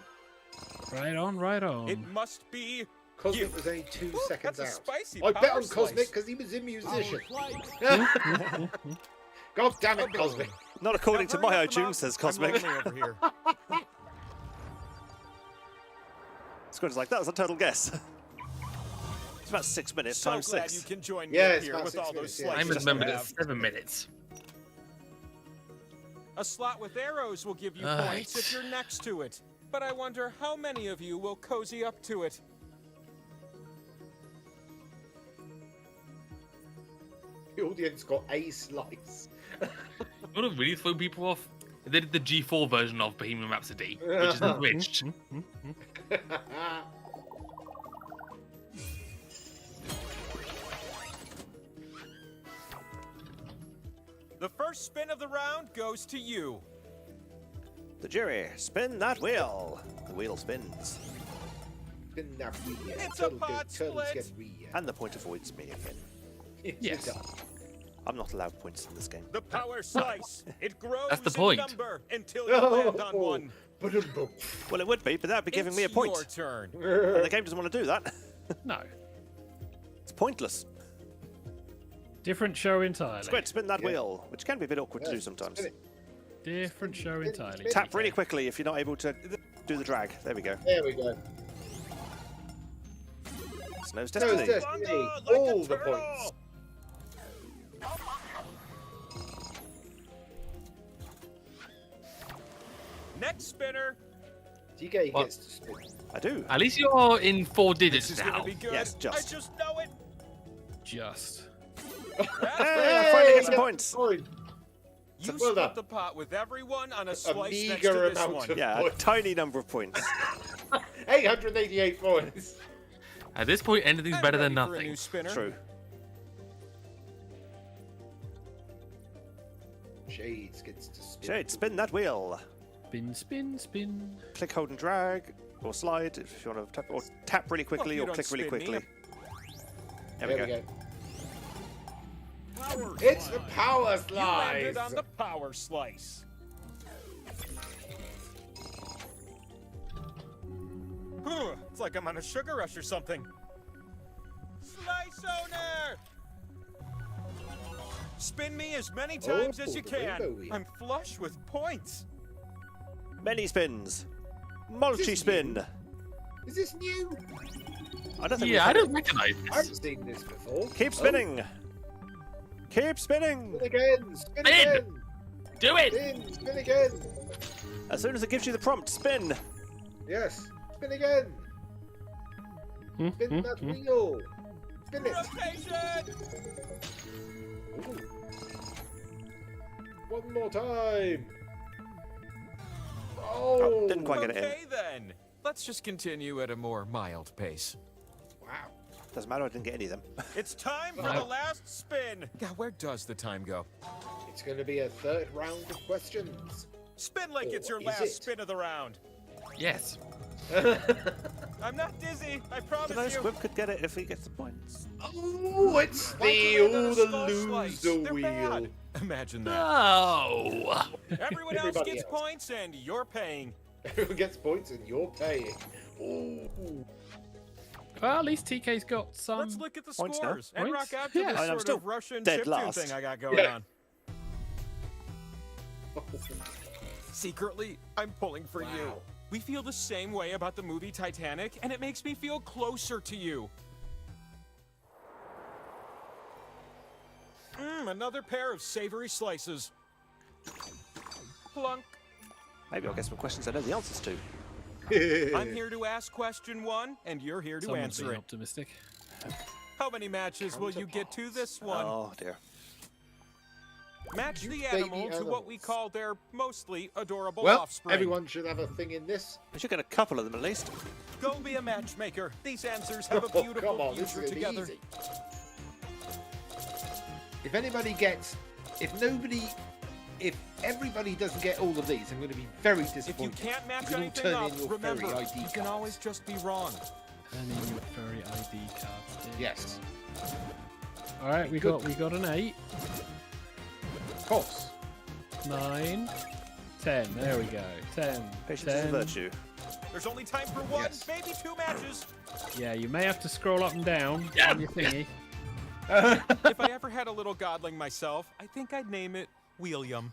Right on, right on. it must be Cosmic you. was only 2 Ooh, seconds that's a out. spicy I bet power on Cosmic slice. because he was a musician. Oh, God damn it, Cosmic. Not according to Now my hurry up, iTunes, Mom. says I'm Cosmic. lonely over here. Squid's like, that was a total guess. It's about 6 minutes, So times glad 6. you can join me Yeah, up it's here about with 6 all minutes, those yeah. I'm slices. remembered you at have. 7 minutes. A slot with arrows will give you Right. points if you're next to it. But I wonder how many of you will cozy up to it. The audience got a slice. You want to really throw people off? They did the G4 version of Bohemian Rhapsody, which is enriched. The first spin of the round goes to you. The jury, spin that wheel. The wheel spins. Spin that wheel. It's a Turtle pot turtles split. get wheel. And the point avoids me again. Yes. I'm not allowed points in this game. The power slice. It grows That's the in point. number until you land on Oh. one. Ba-dum-bum. Well, it would be, but that'd be giving me a It's point. your turn. And the game doesn't want to do that. no. It's pointless. Different show entirely. Squid, spin that Yeah. wheel, which can be a bit awkward to do Yes, sometimes. spin it. Different show Spin, entirely. spin. Tap really quickly if you're not able to do the drag. There we go. There we go. Snow's Snow's Destiny. Destiny. Like a All the turtle. points. Next spinner. TK What? gets to spin. I do. At least you're in 4 This digits is now. gonna be good. Yes, just. I just know it. Just. Hey, I finally get some yeah, points. point. You Well done. split the pot with everyone on a slice next to meager this amount one. of- Yeah, a tiny number of points. 888 points. At this point, anything's I'm better than ready for a nothing. new spinner. True. Shades gets to spin. Jade, spin that wheel. Spin, spin, spin. Click, hold, and drag, or slide if you want to tap, or tap really quickly, you or don't click really spin me. quickly. There we go. It's the power You landed slice. on the power slice. It's like I'm on a sugar rush or something. Slice owner! Spin me as many times as you the rainbow can. wheel. I'm flush with points. Many spins. Multi-spin. Is this new? I don't think Yeah, I we've had don't recognize I this. haven't seen this before. Keep spinning. Keep spinning. Spin again. Spin Spin. again. Do it! Spin. Spin again. As soon as it gives you the prompt, spin. Yes. Spin again. Spin that wheel. Spin it. Rotation! Ooh. One more time. Oh, didn't quite get it in. Okay then. Let's just continue at a more mild pace. Wow. Doesn't matter, I didn't get any of them. It's time for the last spin. Yeah, where does the time go? It's going to be a third round of questions. Spin like it's your Is last it? spin of the round. Yes. I'm not dizzy, I promise But no, you. Squib could get it if he gets the points. Oh, it's Why the do they let all us the skull slice? loser They're wheel. bad. Imagine that. No. Everyone else Everybody gets else. points and you're paying. Everyone gets points and you're paying. Ooh. Well, at least TK's got some. Let's look at the points now. scores and Points? rock out to Yeah. this And I'm sort still of Russian dead chiptune last. thing I got going Yeah. on. Secretly, I'm pulling for you. Wow. We feel the same way about the movie Titanic, and it makes me feel closer to you. Another pair of savory slices. Plunk. Maybe I'll get some questions I know the answers to. I'm here to ask question 1, and you're here to Someone's answer being it. optimistic. How many matches will you get to this one? Oh dear. Match the baby animal to what we animals. call their mostly adorable Well, offspring. everyone should have a thing in this. We should get a couple of them at least. Go be a matchmaker. These answers have a Oh, beautiful come on, this is future gonna be together. easy. If everybody doesn't get all of these, I'm going to be very If you disappointed. can't match can all anything turn up, in your remember, furry ID you can cards. always just be wrong. And then your furry ID cards. Yes, All right, we got an 8, of course. 9, 10. There we go. 10. Patience 10. is a virtue. There's only time for one, Yes. maybe 2 matches. Yeah, you may have to scroll up and down on your thingy. If I ever had a little godling myself, I think I'd name it William.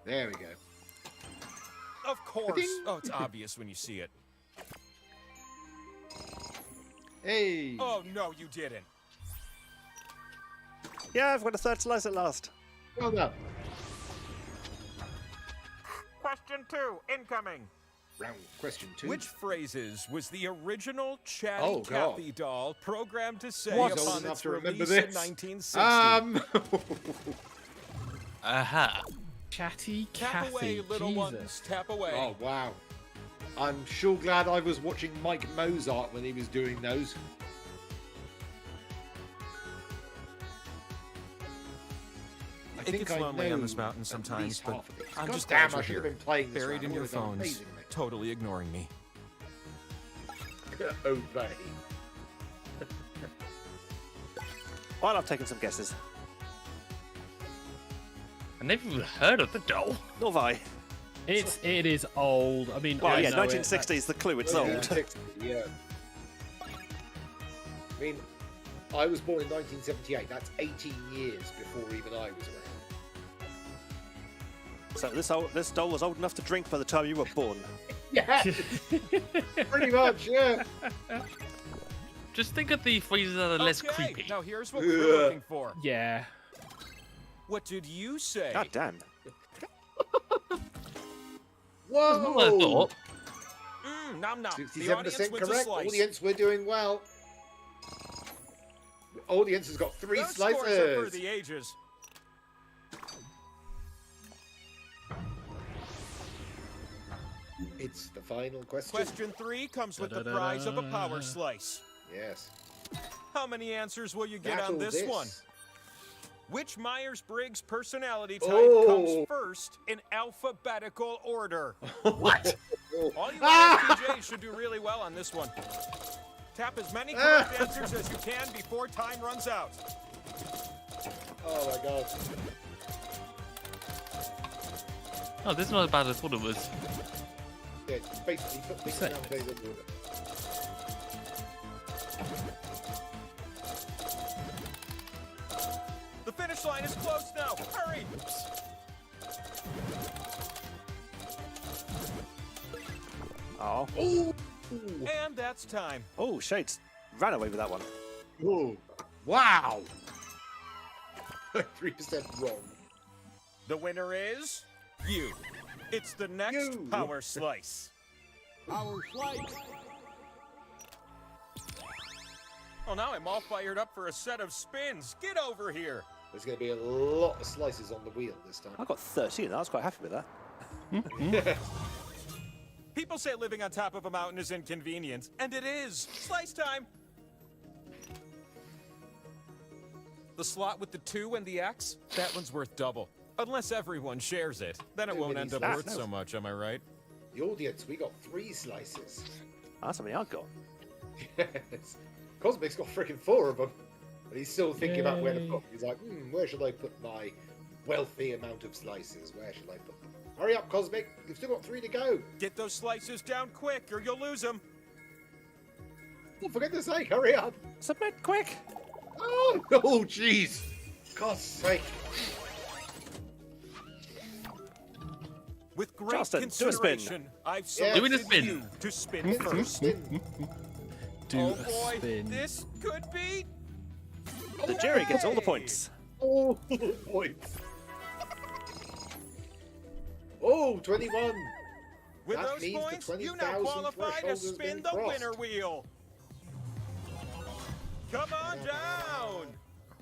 There we go. Of course. Ba-ding. Oh, it's obvious when you see it. Hey. Oh, no, you didn't. Yeah, I've got a third slice at last. Well done. Question 2, incoming. Round question 2. Which phrases was the original Chatty Oh, God. Cathy doll programmed to say What? Old upon enough its to remember release in this. 1960? Aha. Chatty Tap Cathy. away, little Jesus. ones, tap away. Oh, wow. I'm sure glad I was watching Mike Mozart when he was doing those. I It gets lonely on this know mountain at sometimes, least but half of these. I'm God just damn, glad I you're should have here, been playing this buried round. in It your would have been phones, amazing, mate. totally ignoring me. Obey. Well, I've taken some guesses. I never even heard of the doll. Nor have I. It is old. I mean, Well, I yeah, know it. 1960 is the clue. It's old. Yeah. I mean, I was born in 1978. That's 18 years before even I was around. So this doll was old enough to drink by the time you were born. Yeah, pretty much, yeah. Just think of the freezers that are less Okay, creepy. now here's what we're looking for. Yeah. What did you say? God damn. Whoa! I thought. Nom nom. The 67% audience wins a correct. slice. Audience, we're doing well. The audience has got 3 Those scores are for slices. the ages. It's the final question. Question 3 comes with the prize of a power slice. Yes. How many answers will you get Battle on this one? Which Myers-Briggs personality type Oh. comes first in alphabetical order? What? All you ISTJs should do really well on this one. Tap as many correct answers as you can before time runs out. Oh my god. Oh, this is not as bad as I thought it was. Yeah, it's basically put things Sick. nowadays in order. The finish line is close now. Hurry! Oh. Oh! And that's time. Oh, Shades ran away with that one. Oh! Wow! 3% wrong. The winner is you. It's the next You. power slice. Power slice. Well, now I'm all fired up for a set of spins. Get over here. There's going to be a lot of slices on the wheel this time. I got 13. I was quite happy with that. People say living on top of a mountain is inconvenient, and it is. Slice time. The slot with the 2 and the X, that one's worth double. Unless everyone shares it. Then it won't end up Ah, worth no. so much, am I right? The audience, we got 3 slices. That's something I've got. Yes. Cosmic's got freaking 4 of them. And he's still thinking about where to Yay. put them. He's like, where should I put my wealthy amount of slices? Where should I put them? Hurry up, Cosmic. You've still got 3 to go. Get those slices down quick or you'll lose them. Oh, for goodness sake, hurry up. Submit quick. Oh, jeez. God's sake. With great Justin, do a spin. consideration, I've Yeah. selected Doing a spin. you to spin Spin, first. spin. Do Oh a boy, spin. this could be. The jury gets all the Hey. points. Oh, points. Oh, 21. With That those means the points, you now 20,000 qualify to threshold has spin been the crossed. winner wheel. Come on down.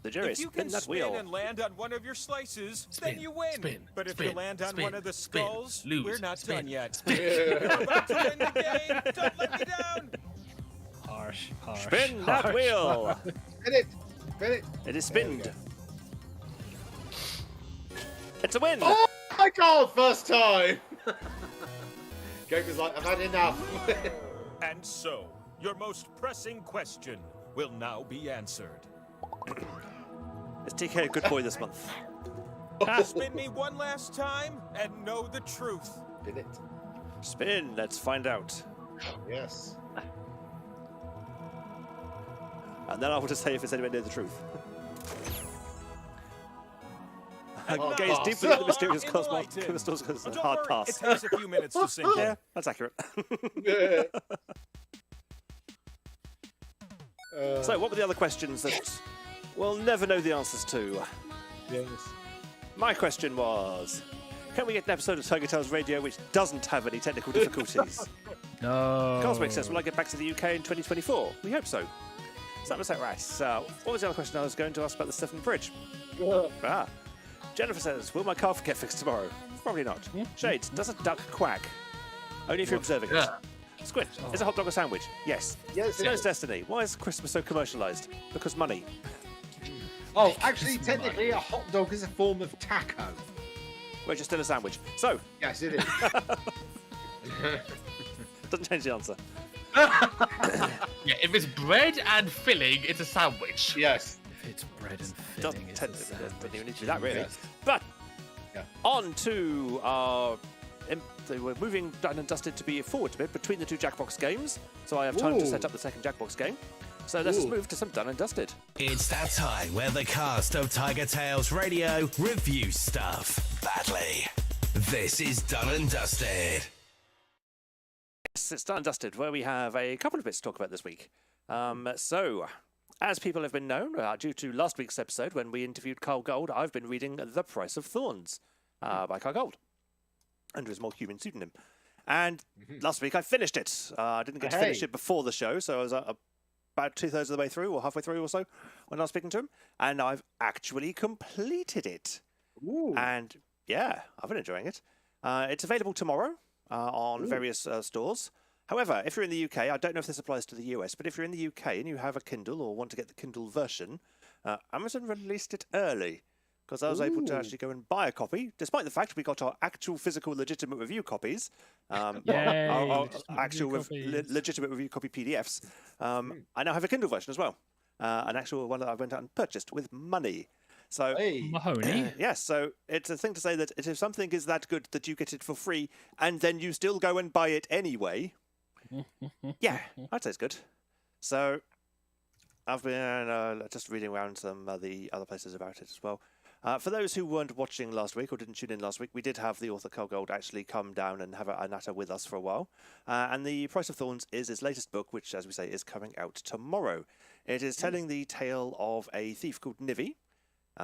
The jury If you spin can that spin wheel. and land on one of your slices, then Spin, you win. spin, but if you spin, land on spin, one of the spin, skulls, lose, we're not spin, done yet. Yeah. You're about to win the game. Don't let me down. Harsh, harsh. Spin that harsh. wheel. Spin it. Spin it. It is There we spinned. go. It's a win. Oh my god, first time! Gabe was like, I've had enough. And so, your most pressing question will now be answered. Is TK a good boy this month? Spin me one last time and know the truth. Spin it. Spin. Let's find out. Yes. And then I will just say if it's anywhere near the truth. And Oh, Gaze pass. deep within the mysterious Now cosmos enlightened. crystals because Oh, it's a don't hard worry, pass. it takes a few minutes to sink Yeah, in. that's accurate. Uh, So, what were the other questions that we'll never know the answers to? yes. My question was, can we get an episode of TigerTails Radio which doesn't have any technical difficulties? No. Cosmic says, will I get back to the UK in 2024? We hope so. So that was that right. So, what was the other question I was going to ask about the Stephen Bridge? Ah. Jennifer says, will my car get fixed tomorrow? Probably not. Shades, does a duck quack? Only if you're observing it. Yeah. Squid, is a hot dog a sandwich? Yes. Yes, it Snow's is. Destiny, why is Christmas so commercialised? Because money. Oh, actually, technically, a hot dog is a form of taco. Which is still a sandwich. So, Yes, it is. doesn't change the answer. Yeah, if it's bread and filling, it's a sandwich. Yes. If it's bread and Doesn't, filling, it's tend, a doesn't sandwich. even need to be that, really. Yes. But, Yeah. on to our... We're moving done and dusted to be forward a bit between the two Jackbox games, so I have time to Ooh. set up the second Jackbox game. So let's Ooh. move to some done and dusted. It's that time where the cast of TigerTails Radio reviews stuff badly. This is Done and Dusted. it's done and dusted, where we have a couple of bits to talk about this week. So, as people have been known, due to last week's episode when we interviewed Carl Gold, I've been reading The Price of Thorns by Carl Gold under his more human pseudonym. And last week I finished it. I didn't get to finish it before the show, so I was about 2/3 of the way through, or halfway through or so, when I was speaking to him. And I've actually completed it. Ooh. And yeah, I've been enjoying it. It's available tomorrow on various stores. However, if you're in the UK, I don't know if this applies to the US, but if you're in the UK and you have a Kindle or want to get the Kindle version, Amazon released it early because I was able to actually go and buy a copy, despite the fact we got our actual physical legitimate review copies, our actual legitimate review copy PDFs. I now have a Kindle version as well, an actual one that I went out and purchased with money. So, Mahoney. yes, so it's a thing to say that if something is that good that you get it for free and then you still go and buy it anyway, yeah, I'd say it's good. So I've been just reading around some of the other places about it as well. For those who weren't watching last week or didn't tune in last week, we did have the author Carl Gold actually come down and have a natter with us for a while. And The Price of Thorns is his latest book, which, as we say, is coming out tomorrow. It is telling the tale of a thief called Nivy.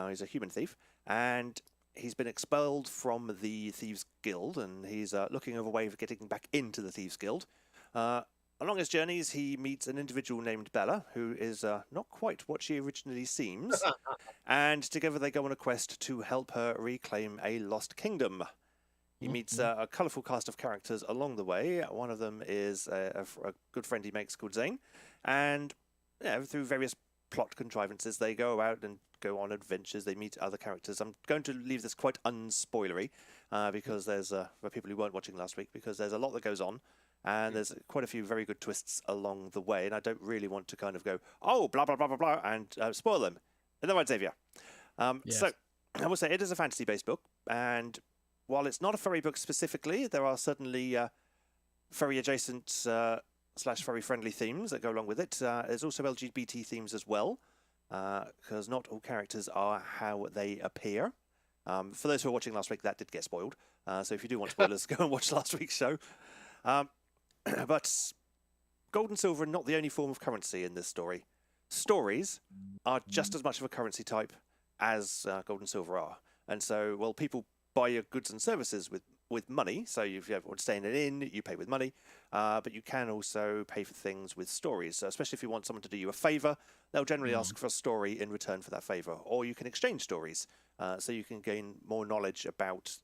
He's a human thief, and he's been expelled from the Thieves Guild, and he's looking over a way of getting back into the Thieves Guild. Along his journeys, he meets an individual named Bella, who is not quite what she originally seems, and together they go on a quest to help her reclaim a lost kingdom. He meets a colourful cast of characters along the way. One of them is a good friend he makes called Zane, and through various plot contrivances, they go out and go on adventures. They meet other characters. I'm going to leave this quite unspoilery because there's, for people who weren't watching last week, because there's a lot that goes on. And there's quite a few very good twists along the way, and I don't really want to kind of go, oh, blah, blah, blah, blah, blah, and spoil them. In the right, Xavier. Yes. So, I will say it is a fantasy-based book, and while it's not a furry book specifically, there are certainly furry-adjacent / furry-friendly themes that go along with it. There's also LGBT themes as well, because not all characters are how they appear. For those who were watching last week, that did get spoiled. So if you do want spoilers, go and watch last week's show. But gold and silver are not the only form of currency in this story. Stories are just as much of a currency type as gold and silver are. And so, well, people buy your goods and services with money. So if you want to stay in an inn, you pay with money. But you can also pay for things with stories. So especially if you want someone to do you a favour, they'll generally ask for a story in return for that favour. Or you can exchange stories. So you can gain more knowledge about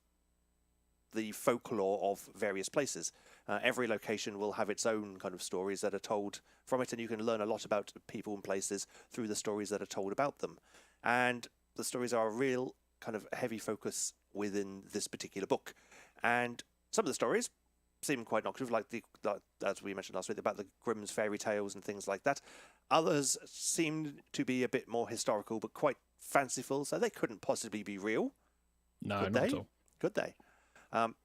the folklore of various places. Every location will have its own kind of stories that are told from it, and you can learn a lot about people and places through the stories that are told about them. And the stories are a real kind of heavy focus within this particular book. And some of the stories seem quite innocuous, like as we mentioned last week, about the Grimm's fairy tales and things like that. Others seem to be a bit more historical, but quite fanciful, so they couldn't possibly be real. No, Could not they? at all. Could they?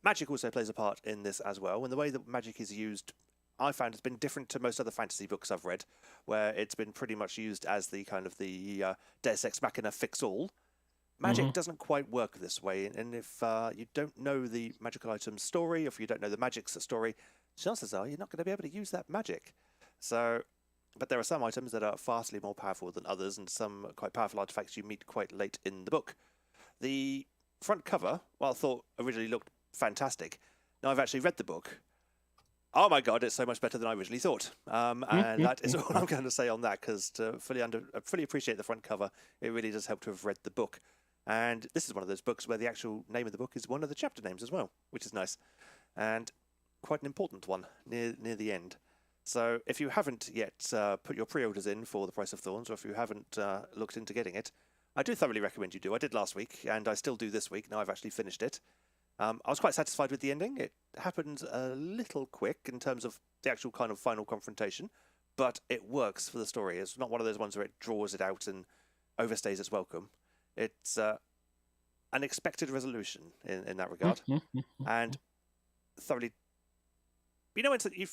Magic also plays a part in this as well, and the way that magic is used, I found, has been different to most other fantasy books I've read, where it's been pretty much used as the kind of the Deus Ex Machina fix-all. Magic doesn't quite work this way, and if you don't know the magical item's story, or if you don't know the magic's story, chances are you're not going to be able to use that magic. So, but there are some items that are vastly more powerful than others, and some quite powerful artifacts you meet quite late in the book. The front cover, well, I thought originally looked fantastic. Now I've actually read the book. Oh my god, it's so much better than I originally thought. And that is all I'm going to say on that, because to fully appreciate the front cover, it really does help to have read the book. And this is one of those books where the actual name of the book is one of the chapter names as well, which is nice. And quite an important one near the end. So if you haven't yet put your pre-orders in for The Price of Thorns, or if you haven't looked into getting it, I do thoroughly recommend you do. I did last week, and I still do this week. Now I've actually finished it. I was quite satisfied with the ending. It happened a little quick in terms of the actual kind of final confrontation, but it works for the story. It's not one of those ones where it draws it out and overstays its welcome. It's an expected resolution in that regard, and thoroughly. You know, you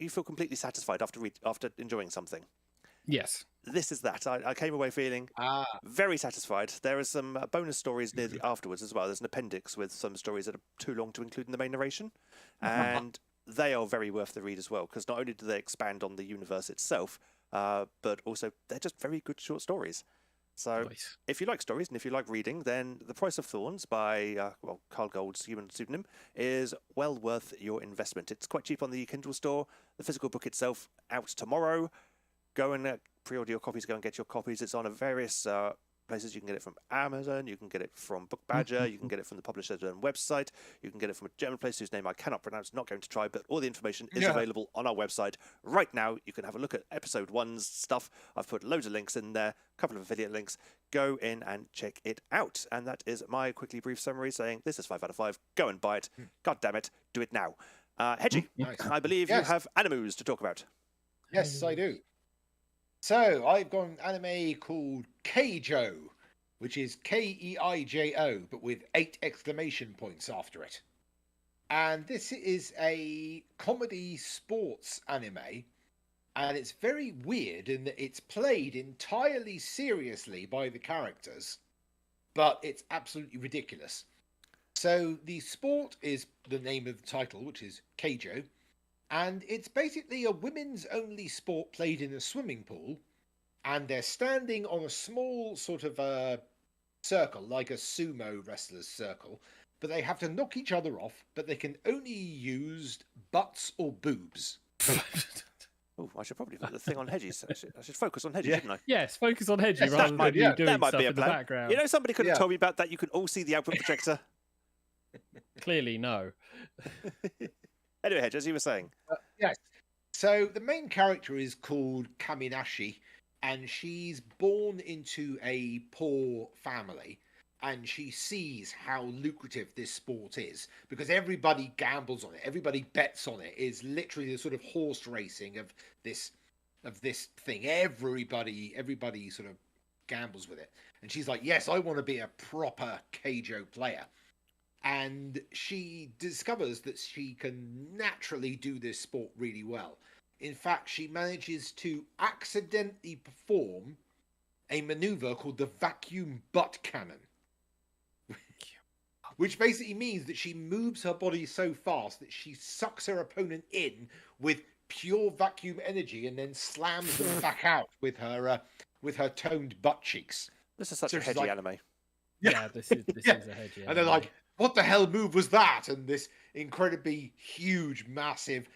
feel completely satisfied after enjoying something. Yes. This is that. I came away feeling very satisfied. There are some bonus stories afterwards as well. There's an appendix with some stories that are too long to include in the main narration. And they are very worth the read as well, because not only do they expand on the universe itself, but also they're just very good short stories. So Nice. if you like stories and if you like reading, then The Price of Thorns by Carl Gold's human pseudonym is well worth your investment. It's quite cheap on the Kindle store. The physical book itself out tomorrow. Go and pre-order your copies. Go and get your copies. It's on various places. You can get it from Amazon. You can get it from Book Badger. You can get it from the publisher's own website. You can get it from a German place whose name I cannot pronounce. Not going to try, but all the information is available on our website right now. You can have a look at episode 1's stuff. I've put loads of links in there, a couple of affiliate links. Go in and check it out. And that is my quickly brief summary saying this is 5 out of 5. Go and buy it. God damn it, do it now. Hedgie, Nice. I believe you have animus to talk about. Yes, I do. So I've got an anime called Keijo, which is Keijo, but with 8 exclamation points after it. And this is a comedy sports anime, and it's very weird in that it's played entirely seriously by the characters, but it's absolutely ridiculous. So the sport is the name of the title, which is Keijo. And it's basically a women's only sport played in a swimming pool. And they're standing on a small sort of circle, like a sumo wrestler's circle. But they have to knock each other off, but they can only use butts or boobs. Oh, I should probably put the thing on Hedgie. I should focus on Hedgie, shouldn't I? Yes, focus on Hedgie Yes, rather that than might- you yeah, doing that might stuff be a in the plan. background. You know, somebody could have Yeah. told me about that. You can all see the output projector. Clearly, no. Anyway, Hedge, as you were saying. Yes. So the main character is called Kaminashi, and she's born into a poor family. And she sees how lucrative this sport is because everybody gambles on it. Everybody bets on it. It's literally the sort of horse racing of this thing. Everybody sort of gambles with it. And she's like, yes, I want to be a proper Keijo player. And she discovers that she can naturally do this sport really well. In fact, she manages to accidentally perform a maneuver called the vacuum butt cannon. Which basically means that she moves her body so fast that she sucks her opponent in with pure vacuum energy and then slams them back out with her toned butt cheeks. This is such So a she's Hedgie like- anime. Yeah, this is Yeah. a Hedgie. And they're like, what the hell move was that? And this incredibly huge, massive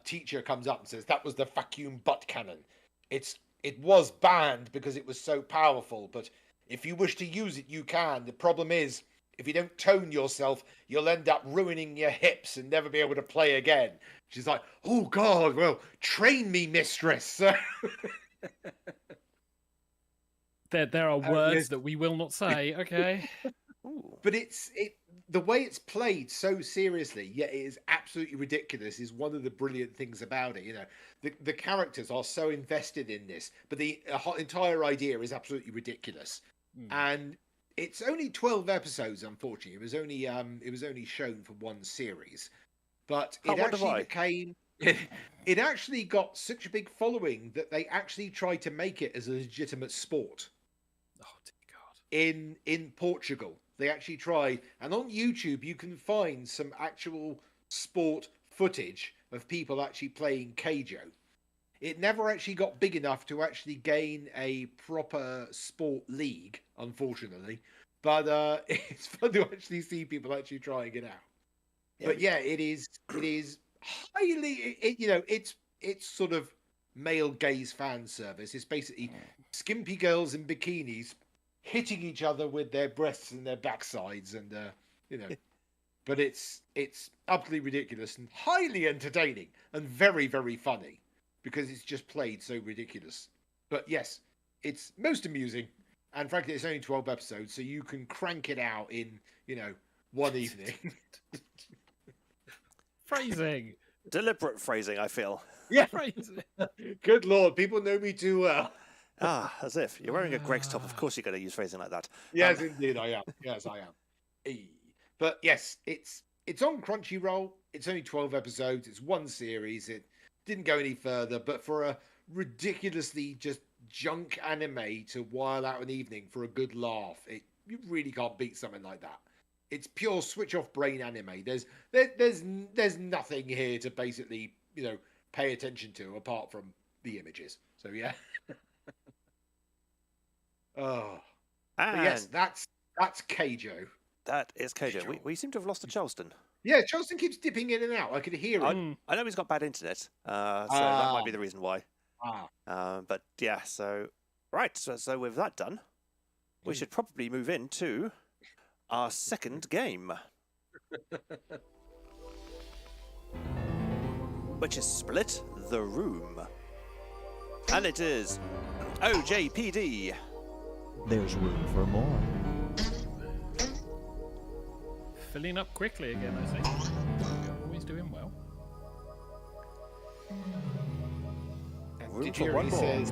teacher comes up and says, that was the vacuum butt cannon. It was banned because it was so powerful, but if you wish to use it, you can. The problem is, if you don't tone yourself, you'll end up ruining your hips and never be able to play again. She's like, oh God, well, train me, mistress. There are words yes. that we will not say. Okay. But the way it's played so seriously, yet it is absolutely ridiculous, is one of the brilliant things about it. You know, the characters are so invested in this, but the entire idea is absolutely ridiculous. And it's only 12 episodes, unfortunately. It was only shown for one series, but I it wonder actually why. became. It actually got such a big following that they actually tried to make it as a legitimate sport. Oh dear God. In Portugal. They actually tried, and on YouTube you can find some actual sport footage of people actually playing Keijo. It never actually got big enough to actually gain a proper sport league, unfortunately. But it's fun to actually see people actually trying it out. Yeah. But yeah, it is highly, it's sort of male gaze fan service. It's basically skimpy girls in bikinis hitting each other with their breasts and their backsides, and but it's utterly ridiculous and highly entertaining and very, very funny because it's just played so ridiculous. But yes, it's most amusing, and frankly, it's only 12 episodes, so you can crank it out in one evening. Phrasing. Deliberate phrasing, I feel. Yeah, Phrasing. good lord, people know me too well. Ah, as if. You're wearing a Greg's top. Of course you're going to use phrasing like that. Yes, indeed, I am. Yes, I am. But yes, it's on Crunchyroll. It's only 12 episodes. It's one series. It didn't go any further. But for a ridiculously just junk anime to while out an evening for a good laugh, you really can't beat something like that. It's pure switch off brain anime. There's nothing here to basically, pay attention to apart from the images. So yeah. Oh. But yes, that's Keijo. That is Keijo. We seem to have lost to Charleston. Yeah, Charleston keeps dipping in and out. I could hear him. I know he's got bad internet, so that might be the reason why. But yeah, so right. So with that done, we should probably move into our second game, which is Split the Room, and it is OJPD. There's room for more. Filling up quickly again, I think. You're always doing well. Room for one more.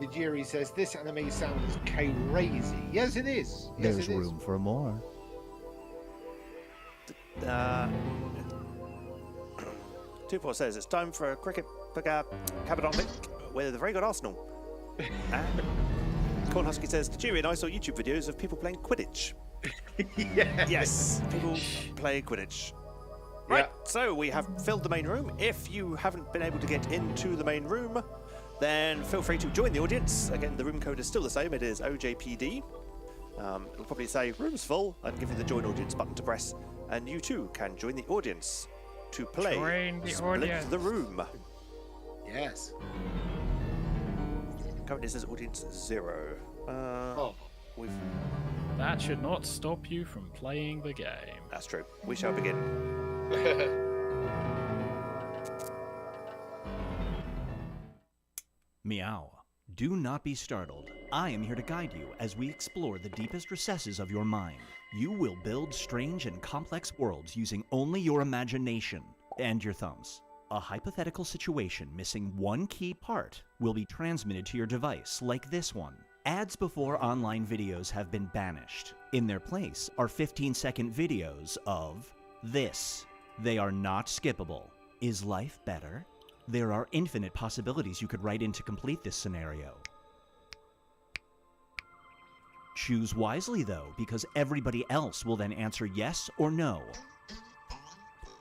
Dijiri says, this anime sounds crazy. Yes, it is. Yes, There's room for more. 2-4 says it's time for a cricket cabinet pick with a very good Arsenal. And Corn Husky says, Tajiri and I saw YouTube videos of people playing Quidditch. Yes, people play Quidditch. Right, so we have filled the main room. If you haven't been able to get into the main room, then feel free to join the audience. Again, the room code is still the same. It is OJPD. It'll probably say room's full and give you the join audience button to press. And you too can join the audience to play Split the Room. Yes. Currently it says audience 0. That should not stop you from playing the game. That's true. We shall begin. Meow. Do not be startled. I am here to guide you as we explore the deepest recesses of your mind. You will build strange and complex worlds using only your imagination and your thumbs. A hypothetical situation missing one key part will be transmitted to your device, like this one. Ads before online videos have been banished. In their place are 15-second videos of this. They are not skippable. Is life better? There are infinite possibilities you could write in to complete this scenario. Choose wisely though, because everybody else will then answer yes or no.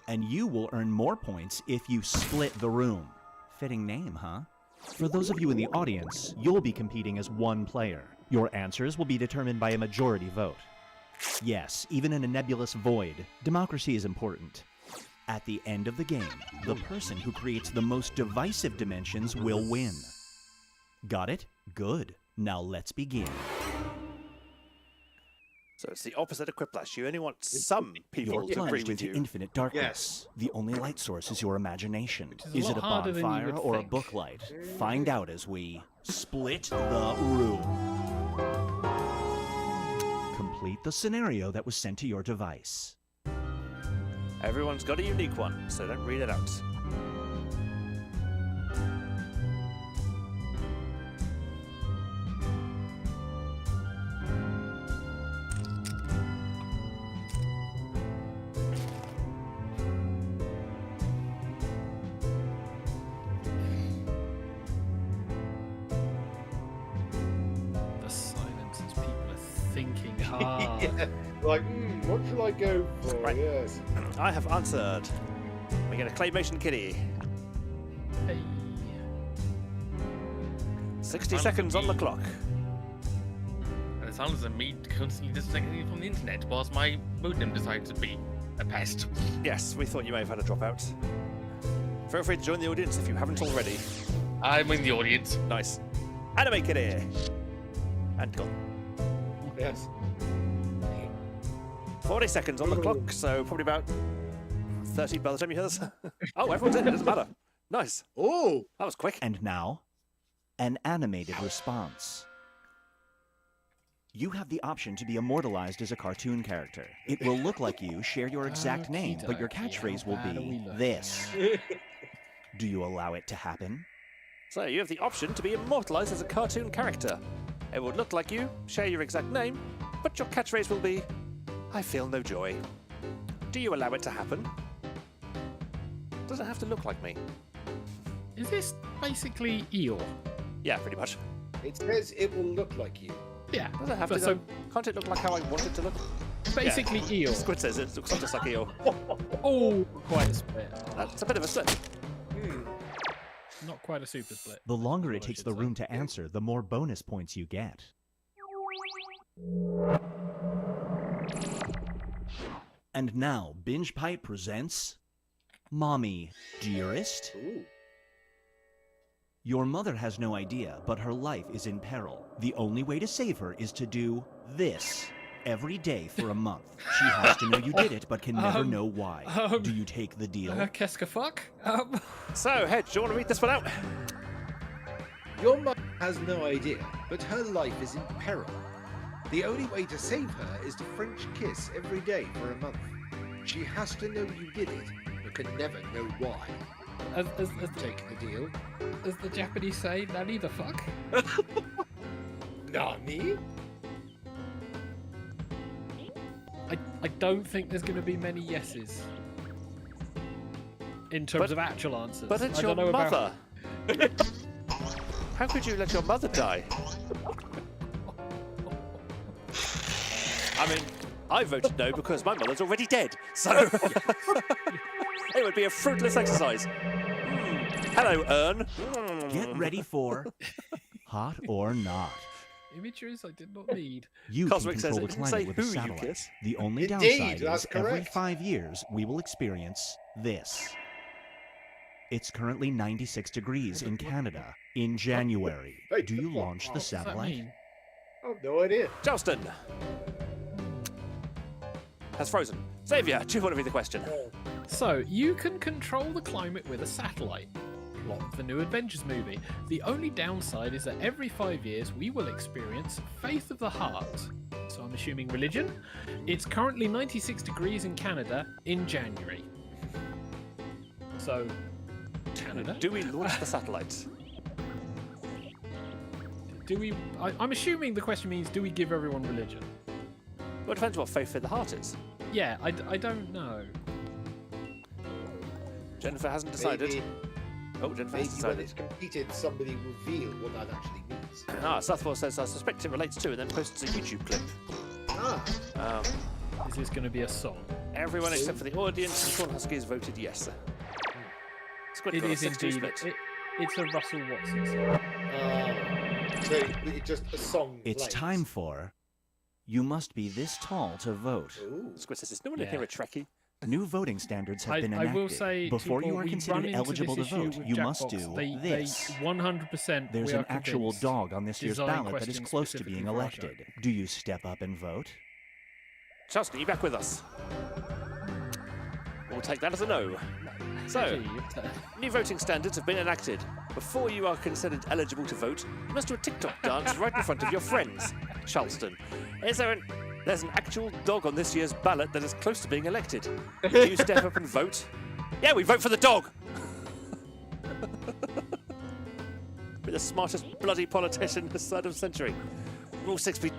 And you will earn more points if you split the room. Fitting name, huh? For those of you in the audience, you'll be competing as one player. Your answers will be determined by a majority vote. Yes, even in a nebulous void, democracy is important. At the end of the game, the person who creates the most divisive dimensions will win. Got it? Good. Now let's begin. So it's the opposite of Quiplash. You only want some people to agree with you. Infinite darkness. The only light source is your imagination. Is it a bonfire or a book light? Find out as we split the room. Complete the scenario that was sent to your device. Everyone's got a unique one, so don't read it out. Like, what shall I go for? Right. Yes. I have answered. We get a claymation kitty. Hey. 60 seconds on the clock. And it sounds like me constantly disconnecting from the internet whilst my modem decides to be a pest. Yes, we thought you may have had a dropout. Feel free to join the audience if you haven't already. I'm in the audience. Nice. Anime kitty. And gone. Yes. 40 seconds on the clock, so probably about 30 by the time you hear this. Oh, everyone's in. It doesn't matter. Nice. Oh, that was quick. And now, an animated response. You have the option to be immortalized as a cartoon character. It will look like you, share your exact name, but your catchphrase will be this. Do you allow it to happen? So you have the option to be immortalized as a cartoon character. It would look like you, share your exact name, but your catchphrase will be, I feel no joy. Do you allow it to happen? Does it have to look like me? Is this basically Eeyore? Yeah, pretty much. it says it will look like you. Yeah. Does it have to? So, Can't it look like how I want it to look? Basically eel. Squid says it looks just like eel. Oh, quite a split. That's a bit of a slip. Not quite a super split. The longer it That's what I takes should the say. room to answer, the more bonus points you get. And now, Binge Pipe presents Mommy Dearest. Ooh. Your mother has no idea, but her life is in peril. The only way to save her is to do this every day for a month. She has to know you did it, but can never know why. Do you take the deal? Qu'est-ce que fuck? So, Hedge, do you want to read this one out? Your mother has no idea, but her life is in peril. The only way to save her is to French kiss every day for a month. She has to know you did it, but can never know why. Take the deal. As the Japanese say, nani the fuck? Nani? I don't think there's going to be many yeses. In terms of actual answers. But it's I your don't know mother. How could you let your mother die? I mean, I voted no because my mother's already dead, so it would be a fruitless exercise. Hello, Ern. Get ready for Hot or Not. Images I did not need. You Cosmic can says control it the didn't climate say with who a you satellite. kiss. The only Indeed, downside that's is every correct. 5 years we will experience this. It's currently 96 degrees in Canada in January. Hey, Do you launch the What does that satellite? mean? I have no idea. Charleston has frozen. Xavier, do you want to read the question? So, you can control the climate with a satellite. Plot of the new Avengers movie. The only downside is that every 5 years we will experience Faith of the Heart. So I'm assuming religion. It's currently 96 degrees in Canada in January. So, Canada? Do we launch the satellite? Do we... I'm assuming the question means, do we give everyone religion? Well, it depends what Faith in the Heart is. Yeah, I don't know. Jennifer hasn't decided. Maybe, Oh, Jennifer maybe has when decided. it's completed, somebody reveal what that actually means. Southpaw says, I suspect it relates to, and then posts a YouTube clip. Ah, Is this going to be a song? Everyone except for the audience and Sean Huskies voted yes. Squid It got a is 6-2 indeed. split. It's a Russell Watson song. so it's just a song. It's plays. time for You Must Be This Tall to Vote. Ooh. Squid says, is no one in here a Trekkie? New voting standards have I been will enacted. say, Before you T-Paul, are we considered run into eligible to this issue vote, with you must Jackbox. do They this. 100%. There's we are an actual convinced, dog on this year's design ballot that is questions close to specifically being for our show. elected. Do you step up and vote? Charleston, are you back with us? We'll take that as a no. So, Gee, new voting standards have been enacted. Before you are considered eligible to vote, you must do a TikTok dance right in front of your friends. Charleston, there's an actual dog on this year's ballot that is close to being elected. Do you step up and vote? Yeah, we vote for the dog! Be the smartest bloody politician this side of the century. Rule 6 be...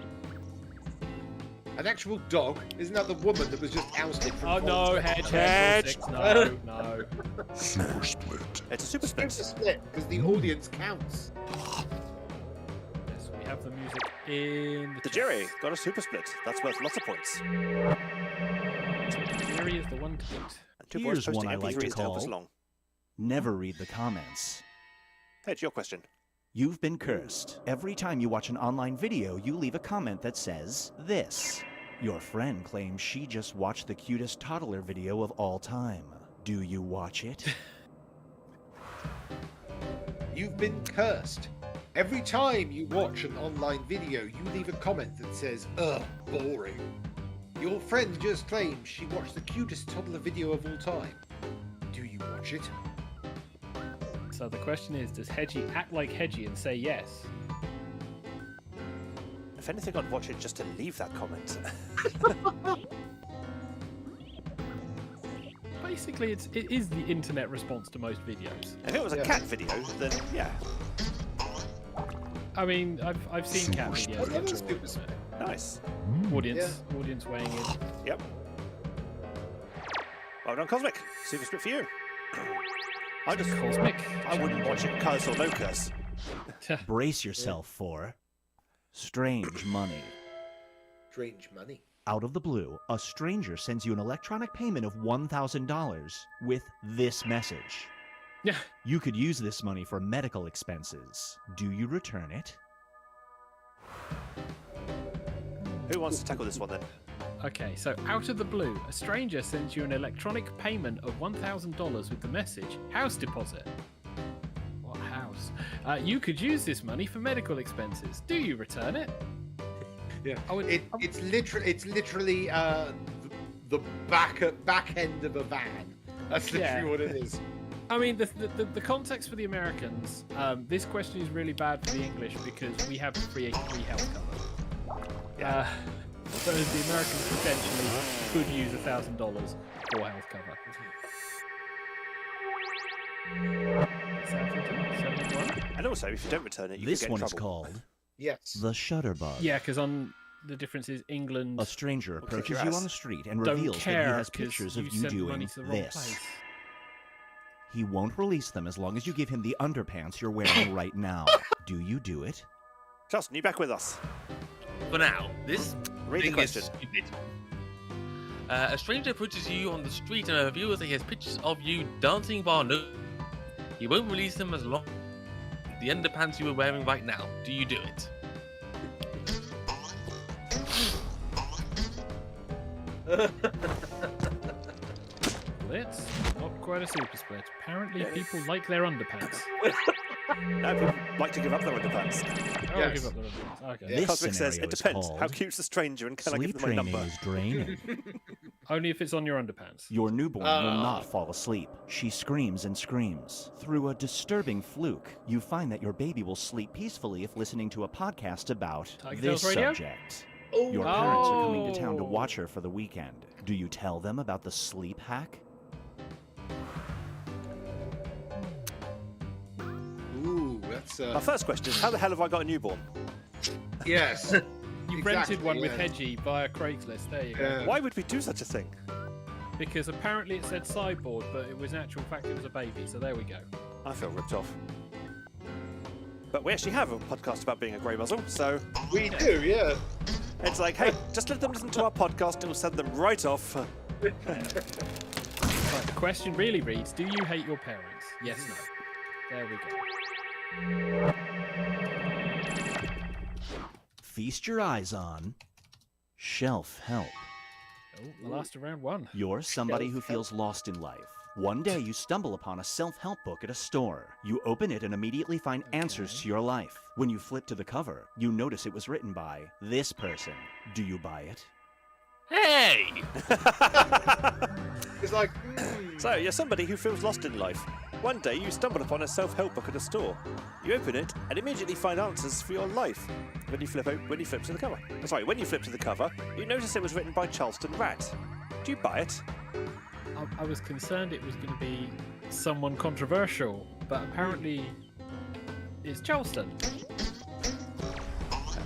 An actual dog? Isn't that the woman that was just ousted from Oh no, politics? hedge. No, no. Super split. It's a super It's split. a split because the audience counts. Yes, we have the music in The jury got a super split. That's worth lots of points. The jury is the one to beat. And 2 Here's boys one posting I like to MP3s to help us call- along. Never read the comments. Hedge, your question. You've been cursed. Every time you watch an online video, you leave a comment that says this. Your friend claims she just watched the cutest toddler video of all time. Do you watch it? You've been cursed. Every time you watch an online video, you leave a comment that says, ugh, boring. Your friend just claims she watched the cutest toddler video of all time. Do you watch it? So the question is, does Hedgie act like Hedgie and say yes? If anything, I'd watch it just to leave that comment. Basically, it is the internet response to most videos. If it was a Yeah. cat video, then yeah. I mean, I've seen cat Super videos split. before. Super split. Nice. Audience weighing in. Yep. Well done, Cosmic. Super split for you. I just Cosmic. I wouldn't watch it curse or no curse. Brace yourself for strange money. Strange money. Out of the blue, a stranger sends you an electronic payment of $1,000 with this message. Yeah. You could use this money for medical expenses. Do you return it? Who wants to tackle this one then? Okay, so out of the blue, a stranger sends you an electronic payment of $1,000 with the message, house deposit. What house? You could use this money for medical expenses. Do you return it? Yeah. It's literally the back end of a van. That's literally what it is. I mean, the context for the Americans, this question is really bad for the English because we have free health cover. Yeah. So the Americans potentially could use $1,000 for health cover. 71? And also, if you don't return it, you This could get one in is trouble. called Yes. the Shutterbug. Yeah, because on the difference is England A stranger kick approaches your you ass. on the street and don't reveals that he care has 'cause pictures of you sent money doing to the wrong this. place. He won't release them as long as you give him the underpants you're wearing right now. Do you do it? Justin, you back with us? For now, this Read the thing question. is stupid. A stranger approaches you on the street and reveals that he has pictures of you dancing bar. No, he won't release them as long as the underpants you were wearing right now. Do you do it? It's not quite a super split. Apparently, people like their underpants. No, people like to give up their underpants. Oh, Yes. give up their underpants. Okay. This Cosmic says, scenario it is depends. How called cute's the stranger and can I Sleep give them my training number? is draining. Only if it's on your underpants. Your newborn will not fall asleep. She screams and screams. Through a disturbing fluke, you find that your baby will sleep peacefully if listening to a podcast about TigerTails this Radio? subject. Your parents are coming to town to Oh. watch her for the weekend. Do you tell them about the sleep hack? Ooh, that's My first question is, how the hell have I got a newborn? yes. You Exactly, rented one with yeah. Hedgie via Craigslist. There you go. Yeah. Why would we do such a thing? Because apparently it said sideboard, but it was in actual fact it was a baby. So there we go. I feel ripped off. But we actually have a podcast about being a grey muzzle, so We do, yeah. it's like, hey, just let them listen to our podcast and we'll send them right off. Right, the question really reads: do you hate your parents? Yes, no. There we go. Feast your eyes on Shelf Help. Oh, the last of round one. You're somebody who feels lost in life. One day you stumble upon a self-help book at a store. You open it and immediately find answers to your life. When you flip to the cover, you notice it was written by this person. Do you buy it? Hey! It's like, So, you're somebody who feels lost in life. One day you stumble upon a self-help book at a store. You open it and immediately find answers for your life. When you flip to the cover. When you flip to the cover, you notice it was written by Charleston Rat. Do you buy it? I was concerned it was going to be someone controversial, but apparently it's Charleston.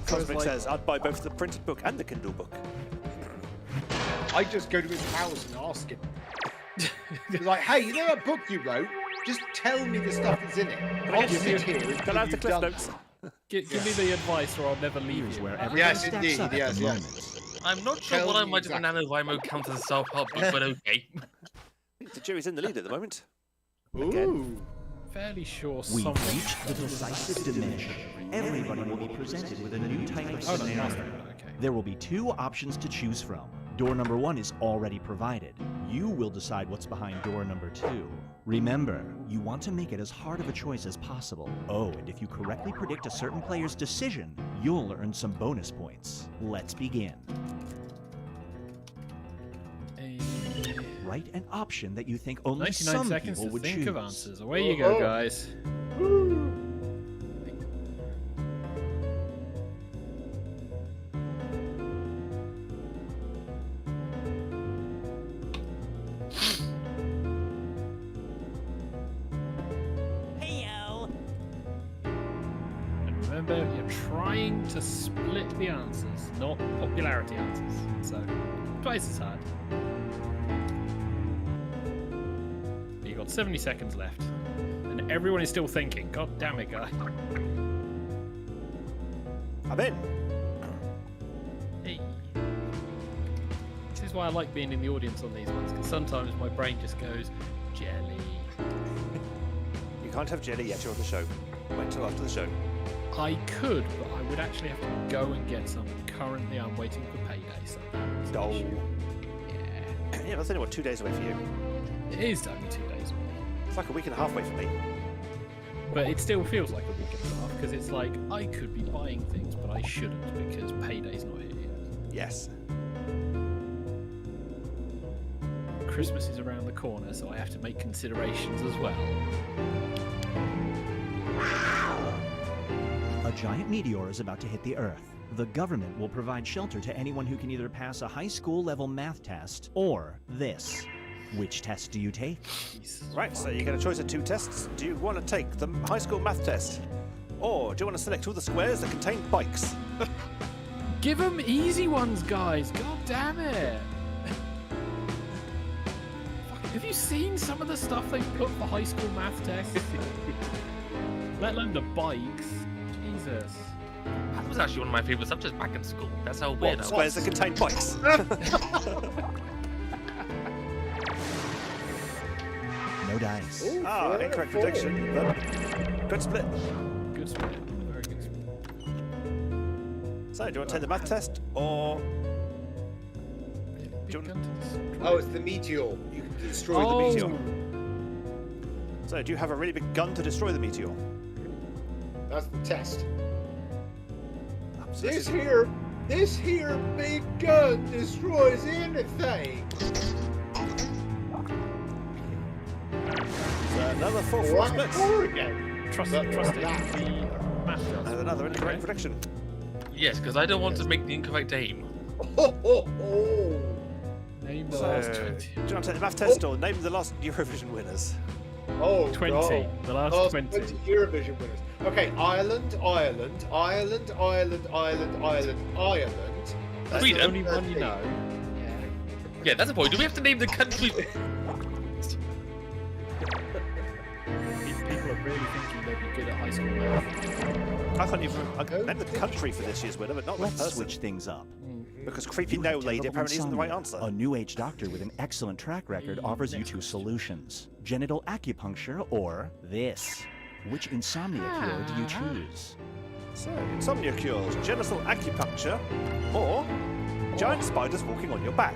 Cosmic says, I'd buy both the printed book and the Kindle book. I just go to his house and ask him. It's like, hey, you know that book you wrote? Just tell me the stuff that's in it. I'll sit here and Can I have the you've cliff done notes? Give me the advice or I'll never leave Here's you. where everything Yes, stacks indeed, up at yes, the yes. moment. I'm not sure Tell what I me might have exactly. NaNoWriMo count as a self-help book, but okay. The jury's in the lead at the moment. Ooh. Fairly sure We've someone. reached the decisive dimension. Everybody will be presented with a new type of Oh, no, scenario. last round. Okay. There will be two options to choose from. Door number 1 is already provided. You will decide what's behind door number 2. Remember, you want to make it as hard of a choice as possible. Oh, and if you correctly predict a certain player's decision, you'll earn some bonus points. Let's begin. Write an option that you think only 99 some seconds people to would think choose. of answers. Away you go, Oh. guys. And remember, you're trying to split the answers, not popularity answers. So, twice as hard. But you've got 70 seconds left. And everyone is still thinking. God damn it, guy. I'm in. Hey. why I like being in the audience on these ones, because sometimes my brain just goes, jelly. You can't have jelly yet. You're on the show. Wait till after the show. I could, but I would actually have to go and get some. Currently, I'm waiting for payday, so that's an issue. Yeah, that's only, what, 2 days away for you? It is only 2 days away. It's like a week and a half away for me. But it still feels like a week and a half, because it's like, I could be buying things, but I shouldn't, because payday's not here yet. Yes. Christmas is around the corner, so I have to make considerations as well. A giant meteor is about to hit the Earth. The government will provide shelter to anyone who can either pass a high school level math test or this. Which test do you take? Right, so you get a choice of 2 tests. Do you want to take the high school math test? Or do you want to select all the squares that contain bikes? Give them easy ones, guys! God damn it! Have you seen some of the stuff they've put for high school math tests? Let alone the bikes. Jesus. That was actually one of my favourite subjects back in school. That's how weird I was. Squares that contain bikes. No dice. Incorrect prediction. But good split. Good split. Very good split. So, do you want to take the math test, or Big you want- gun to destroy. Oh, it's the meteor. You can destroy the meteor. so do you have a really big gun to destroy the meteor? That's the test. Absolutely. This here big gun destroys anything. So another 4-4 What? split. Again. Trust it. The math does. And another incorrect prediction. Yes, because I don't want to make the incorrect aim. Oh. Name the So, last do 20. you want to take the math test, or name the last Eurovision winners? Oh, 20. God. The last Oh, 20. 20 Eurovision winners. Okay, Ireland. That's the Sweden. only one you know. Yeah, that's the point. Do we have to name the country? People are really thinking they'd be good at high school math. I can't even name the country for this year's winner, but not the Let's person. switch things up. Because creepy You nail have lady genital apparently isn't the right insomnia. answer. A new age doctor with an excellent track record offers you 2 solutions: genital acupuncture or this. Which insomnia cure do you choose? So, insomnia cures, genital acupuncture, or giant spiders walking on your back.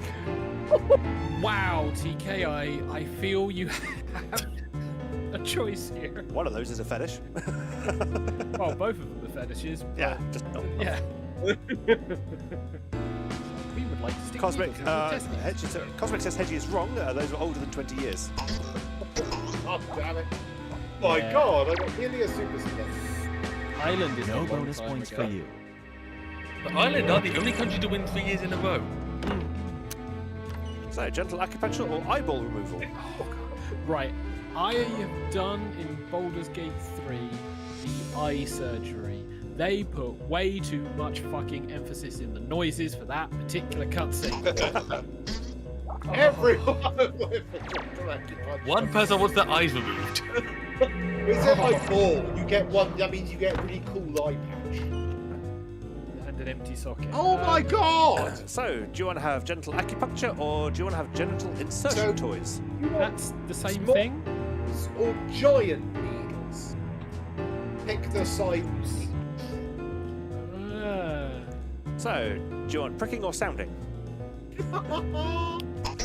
Wow, TK, I feel you have a choice here. One of those is a fetish. Well, both of them are fetishes. But Yeah, just not. yeah. We would like to stick Cosmic, needles in your testes. Cosmic says Hedgie is wrong. Those were older than 20 years. Oh, damn it. My Yeah. God, I got nearly a super split. Ireland is No a long bonus time points ago. for you. But Ireland are the only country to win 3 years in a row. So, gentle acupuncture or eyeball removal? Right, I have done in Baldur's Gate 3 the eye surgery. They put way too much fucking emphasis in the noises for that particular cutscene. Everyone. One person wants their eyes removed. It's a like ball. You get one. That means you get a really cool eye patch. And an empty socket. Oh my God! So, do you want to have genital acupuncture or do you want to have genital insertion So- toys? That's the same Small- thing? Or giant needles. Pick the size. So, do you want pricking or sounding?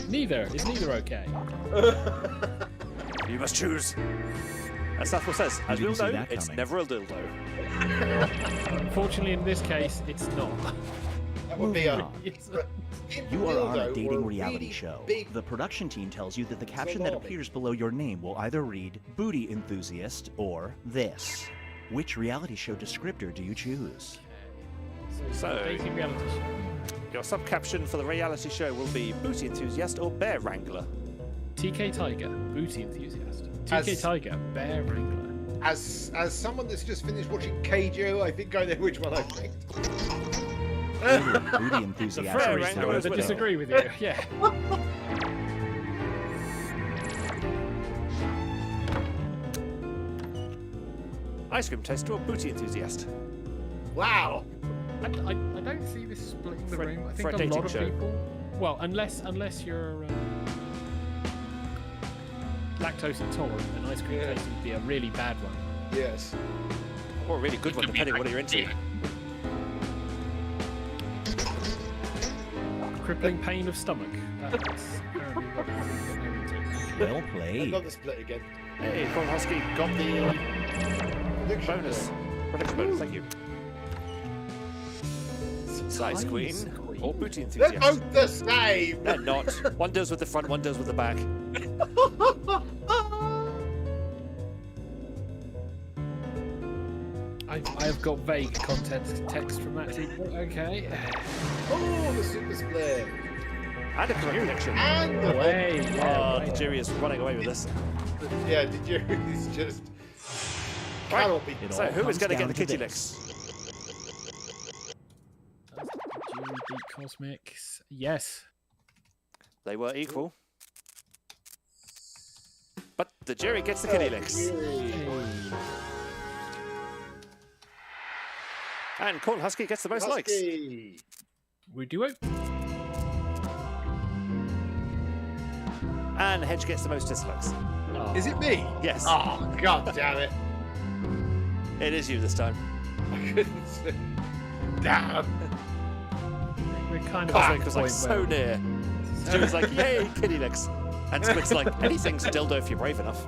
Neither. Is neither okay? You must choose. As Safwell says, as we all didn't see know, that it's coming. never a dildo. Unfortunately, in this case, it's not. That would be a. It's- You are on a dildo or dating reality really show. Big. The production team tells you that the caption that Salami. appears below your name will either read booty enthusiast or this. Which reality show descriptor do you choose? So- dating reality show. Your subcaption for the reality show will be booty enthusiast or bear wrangler. TK Tiger, booty enthusiast. TK As- Tiger, bear wrangler. As someone that's just finished watching Keijo, I think I know which one I picked. Clearly, booty enthusiast fair is wrangler the way as to I well. go. disagree with you. Yeah. Ice cream taster or booty enthusiast? Wow. I don't see this splitting the For- room. I for a think a lot dating of show. people Well, unless you're lactose intolerant, an ice cream taste would be a really bad one. Yes. Or a really good one, depending on what you're into. Crippling pain of stomach. That's apparently what I'm into. Well played. Another split again. Hey, Colin Husky got the bonus. Prediction bonus, thank you. Size Queen or Booty They're Enthusiast. both the same. They're not. One deals with the front, one deals with the back. I have got vague context text from that sequel. Okay. Oh, the super split. And a correct prediction. And the Away. The jury is running away with this. Yeah, did you? It's just cannot be. It So all who is comes going to get down the to kitty this. licks? Jury beat Cosmics. Yes. They were equal. But the jury gets the kitty licks. And Colin Husky gets the most likes. Husky. We do it. And Hedge gets the most dislikes. Oh. Is it me? Yes, Oh, god damn it. it is you this time. I couldn't see. Damn. We're kind of Cosmic at was the like point so where- near. She was like, yay, kitty licks. And Squid's like, anything's a dildo if you're brave enough.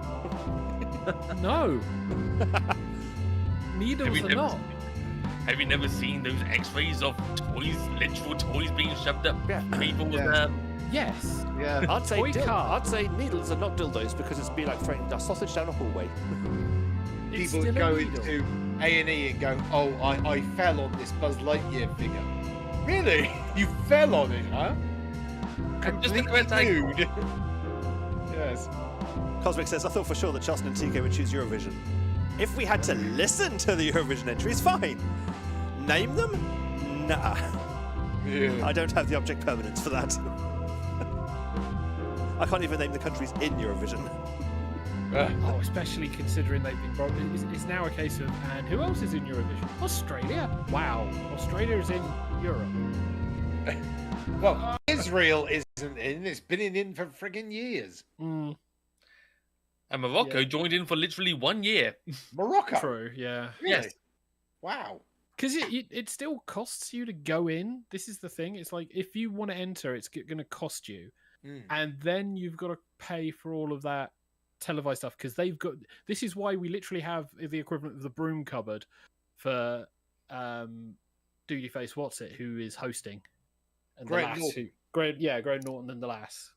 No. Needles Have you are never- not. Have you never seen those X-rays of toys, literal toys being shoved up Yeah. people's? Yeah. Yes. Yeah. I'd say Toy car. I'd say needles are not dildos because it'd be like throwing a sausage down a hallway. It's People still a go needle. into A&E and go, oh, I fell on this Buzz Lightyear figure. Really? You fell on it, huh? Just think Completely about like, nude. Yes. Cosmic says, I thought for sure that Charleston and TK would choose Eurovision. If we had to listen to the Eurovision entries, fine. Name them? Nah. Yeah. I don't have the object permanence for that. I can't even name the countries in Eurovision. Oh, especially considering they've been brought. It's now a case of, and who else is in Eurovision? Australia. Wow, Australia is in Europe. Well, Israel isn't in. It's been in for friggin' years. Mm, and Morocco Yeah. joined in for literally 1 year. Morocco. true. Yeah. Really? Yes. Wow. Because it still costs you to go in. This is the thing. It's like if you want to enter, it's going to cost you, and then you've got to pay for all of that televised stuff because they've got. This is why we literally have the equivalent of the broom cupboard for Duty Face What's It, who is hosting, and Graham the lass Norton. who Graham Norton and the lass,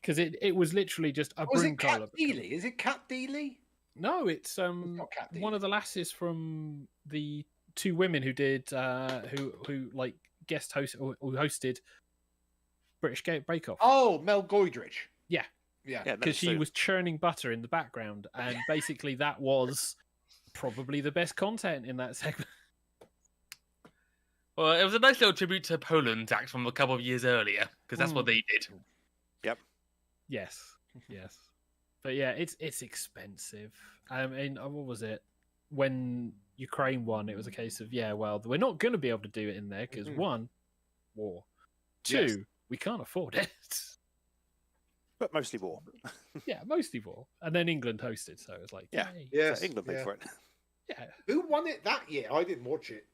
because it was literally just a Was broom it Cat cupboard. Dealey? Is it Cat Dealey? No, it's not Cat one Dealey. of the lasses from the two women who did who like guest host or who hosted British Bake Off. Oh, Mel Goydrich. Yeah. Yeah. Yeah, Because she so- was churning butter in the background, and basically that was probably the best content in that segment. Well, it was a nice little tribute to Poland's act from a couple of years earlier, because that's what they did. Yes, yes, but yeah, it's expensive. I mean, what was it when Ukraine won? It was a case of well, we're not going to be able to do it in there because one, war, two, Yes. we can't afford it. But mostly war. Yeah, mostly war, and then England hosted, so it was like, Yeah. yay. Yes. So England paid yeah. for it. Yeah. Who won it that year? I didn't watch it.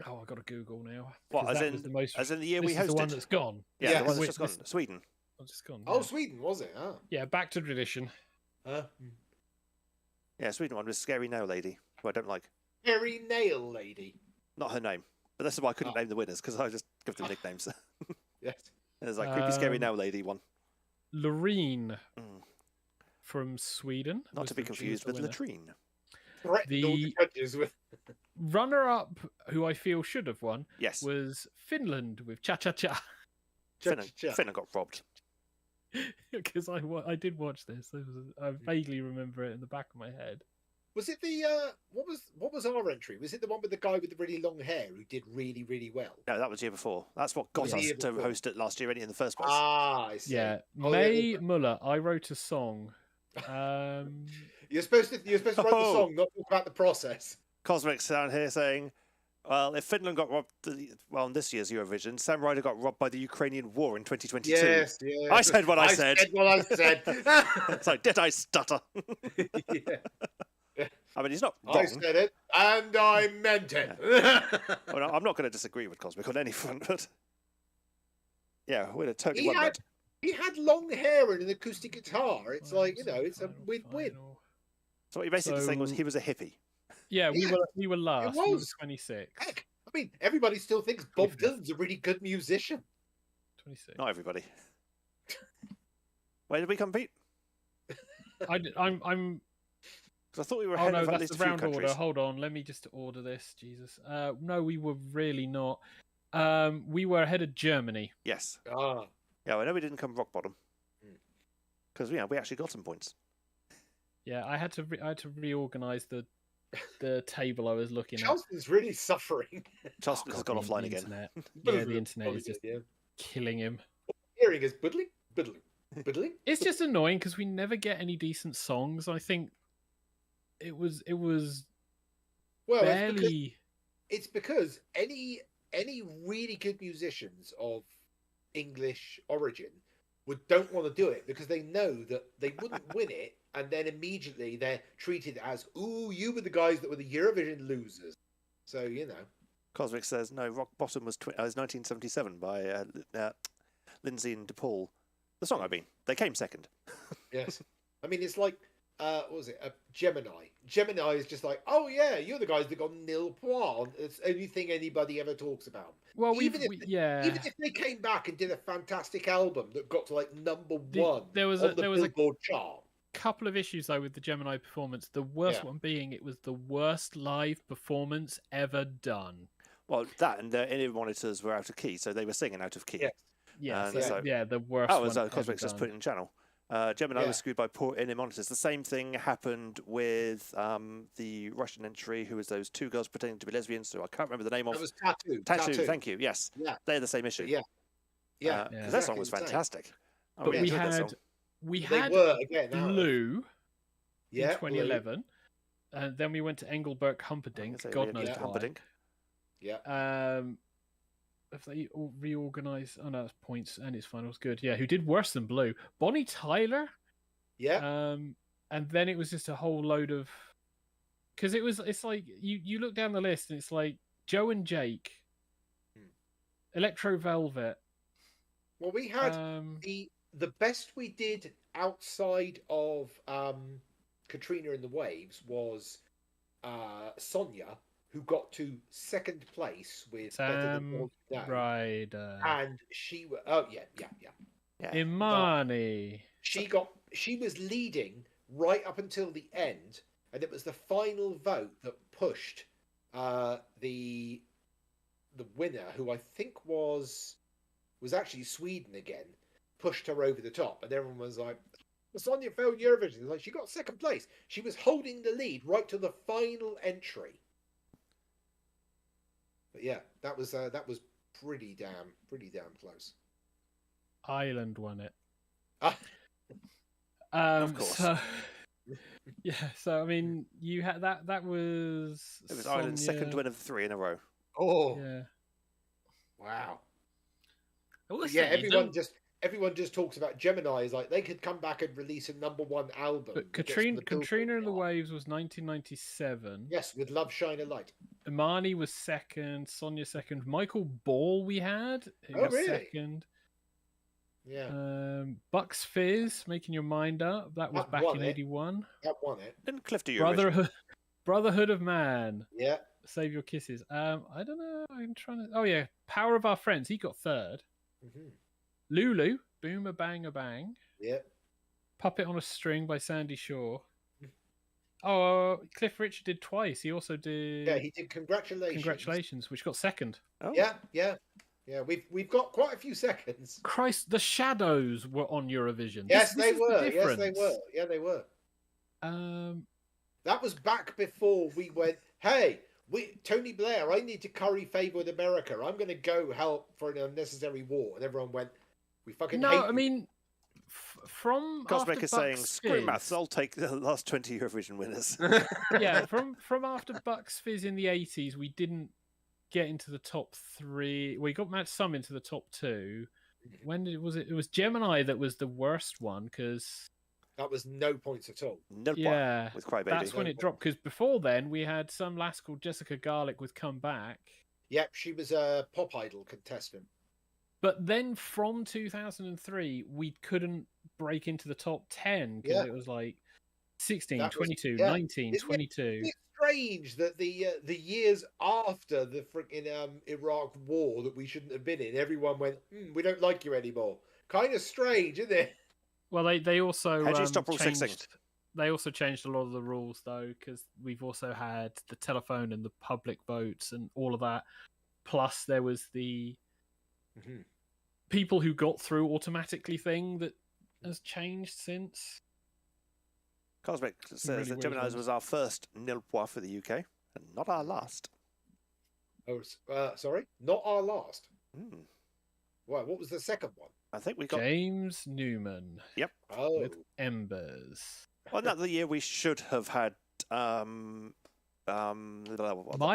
Oh, I got to Google now. What, 'cause as that in- was the most, as in the year this we is the one hosted? that's gone. Yeah, Yeah. the one that's Wait, just gone. this- Sweden. Oh, it's gone. Oh, yeah. Sweden, was it? Oh. Yeah, back to tradition. Yeah, Sweden one was Scary Nail Lady, who I don't like. Harry Nail Lady. Not her name. But this is why I couldn't Oh. name the winners, because I just give them nicknames. Yes. There's like Creepy Scary Um, Nail Lady one. Loreen Mm. from Sweden. Not was to be the- she was confused the with winner. latrine. Threatened all the The- judges with. Runner-up, who I feel should have won, Yes. was Finland with Cha Cha Cha. Finland got robbed. Because I did watch this. I vaguely remember it in the back of my head. Was it the what was our entry? Was it the one with the guy with the really long hair who did really, really well? No, that was the year before. That's what got Was the us year to before? host it last year in the first place. Ah, I see. Yeah, Oh, May yeah. Muller. I wrote a song. You're supposed to write the Oh. song, not talk about the process. Cosmic's down here saying, Well, if Finland got robbed, in this year's Eurovision, Sam Ryder got robbed by the Ukrainian war in 2022. Yes. I said what I said. I said what I said. It's like, did I stutter? Yeah. I mean, he's not wrong. I said it, and I meant it. Well, I'm not going to disagree with Cosmic on any front, but yeah, we're a totally He won had- that. He had long hair and an acoustic guitar. It's like, it's a win-win. So what you're basically saying was he was a hippie. Yeah, Yeah, we were last. We were was. 26. Heck, I mean, everybody still thinks Bob Dylan's a really good musician. 26. Not everybody. Where did we compete? I'm. Because I thought we were Oh ahead no, of at that's least the a few round countries. order. Hold on, let me just order this. Jesus. No, we were really not. We were ahead of Germany. Yes. Ah, Yeah, I know we didn't come rock bottom. Hmm. Because we actually got some points. Yeah, I had to reorganize the table I was looking at. Charleston's really suffering. Charleston has gone God, offline the again. internet. Yeah, the internet is just Yeah. killing him. Hearing is biddling, biddling, biddling. It's just annoying because we never get any decent songs. I think it was Well, barely. it's because any really good musicians of English origin don't want to do it because they know that they wouldn't win it, and then immediately they're treated as, "Ooh, you were the guys that were the Eurovision losers." So Cosmic says, no, rock bottom was 1977 by Lindsay and DePaul. The song, I mean. They came second. yes. I mean, it's like, what was it? Gemini. Gemini is just like, oh yeah, you're the guys that got nil point. It's the only thing anybody ever talks about. Well, even if they came back and did a fantastic album that got to like number one there was on the a Billboard chart. couple of issues though with the Gemini performance. The worst Yeah. one being it was the worst live performance ever done. Well, that and the in-ear monitors were out of key, so they were singing out of key. Yeah. Yeah, And so, so- yeah, the worst. That was one Cosmic's ever just done. put in channel. Gemini Yeah. was screwed by poor in-ear monitors. The same thing happened with the Russian entry, who was those two girls pretending to be lesbians, who I can't remember the name of. That was Tattoo. Tattoo, thank you. Yes, Yeah. they're the same issue. Yeah. Yeah. Because that song was exactly the same. fantastic. Oh, But yeah, we enjoyed that had song. we They had were again. Blue Yeah, in 2011, and then we went to Engelbert Humperdinck. Say God we knows had why. Humperdinck. Yeah. If they all reorganized, oh no, it's points and his finals good. Yeah, who did worse than Blue? Bonnie Tyler. Yeah. And then it was just a whole load of, because it's like you look down the list and it's like Joe and Jake, Electro Velvet. Well, we had the best we did outside of Katrina and the Waves was Sonia, who got to second place with Better Than Sam All You Know. Ryder. And she was Yeah. Imani. she was leading right up until the end, and it was the final vote that pushed the winner, who I think was actually Sweden again, pushed her over the top, and everyone was like, well, Sonia failed Eurovision. Like, she got second place. She was holding the lead right to the final entry. But yeah, that was pretty damn close. Ireland won it. Ah. Of course. So, yeah. So I mean, you had that was. It was Ireland's second Sonia- win of 3 in a row. Oh, Yeah. wow. I will Yeah, say, everyone just talks about Gemini as like they could come back and release a #1 album. But that gets to the Billboard Katrina and the chart. Waves was 1997. Yes, with Love Shine a Light. Imani was second. Sonia second. Michael Ball we had. Who Oh, was really? Second. Yeah, Bucks Fizz, Making Your Mind Up. That was That back won in it. '81. that won it. Didn't Cliff do Eurovision? Brotherhood of Man. Yeah, Save Your Kisses. I don't know. I'm trying to. Oh yeah, Power of Our Friends. He got third. hmm Lulu, Boomer Bang Bang. yeah. Puppet on a String by Sandy Shaw. Oh, Cliff Richard did twice. He also did. Yeah, he did Congratulations. Congratulations, which got second. Oh. Yeah. We've got quite a few seconds. Christ, the Shadows were on Eurovision. Yes, This they is the were. Yes, they difference. were. Yeah, they were. Um, That was back before we went, hey, Tony Blair, I need to curry favour with America. I'm going to go help for an unnecessary war. And everyone went, we fucking hate no, I you." mean, from Cosmic after is saying, Bucks screw Fizz- maths, I'll take the last 20 Eurovision winners. Yeah, from after Bucks Fizz in the '80s, we didn't get into the top 3. We got some into the top 2. Was it? It was Gemini that was the worst one because That was no points at all. No yeah, with Crybaby. that's when it dropped. Because before then we had some lass called Jessica Garlic with Come Back. Yep, she was a pop idol contestant. But then from 2003, we couldn't break into the top 10 because it was like 16, 22, 19, 22. It's strange that the years after the freaking Iraq war that we shouldn't have been in, everyone went, we don't like you anymore. Kind of strange, isn't it? Well, they also How do you stop Rule 16? They also changed a lot of the rules though, because we've also had the telephone and the public votes and all of that. Plus, there was the people who got through automatically thing that has changed since. Cosmic says that Gemini's was our first nil point for the UK and not our last. Oh, sorry, not our last. Well, what was the second one? I think we got James Newman. Yep. Oh, With Embers. Well, not the year we should have had. My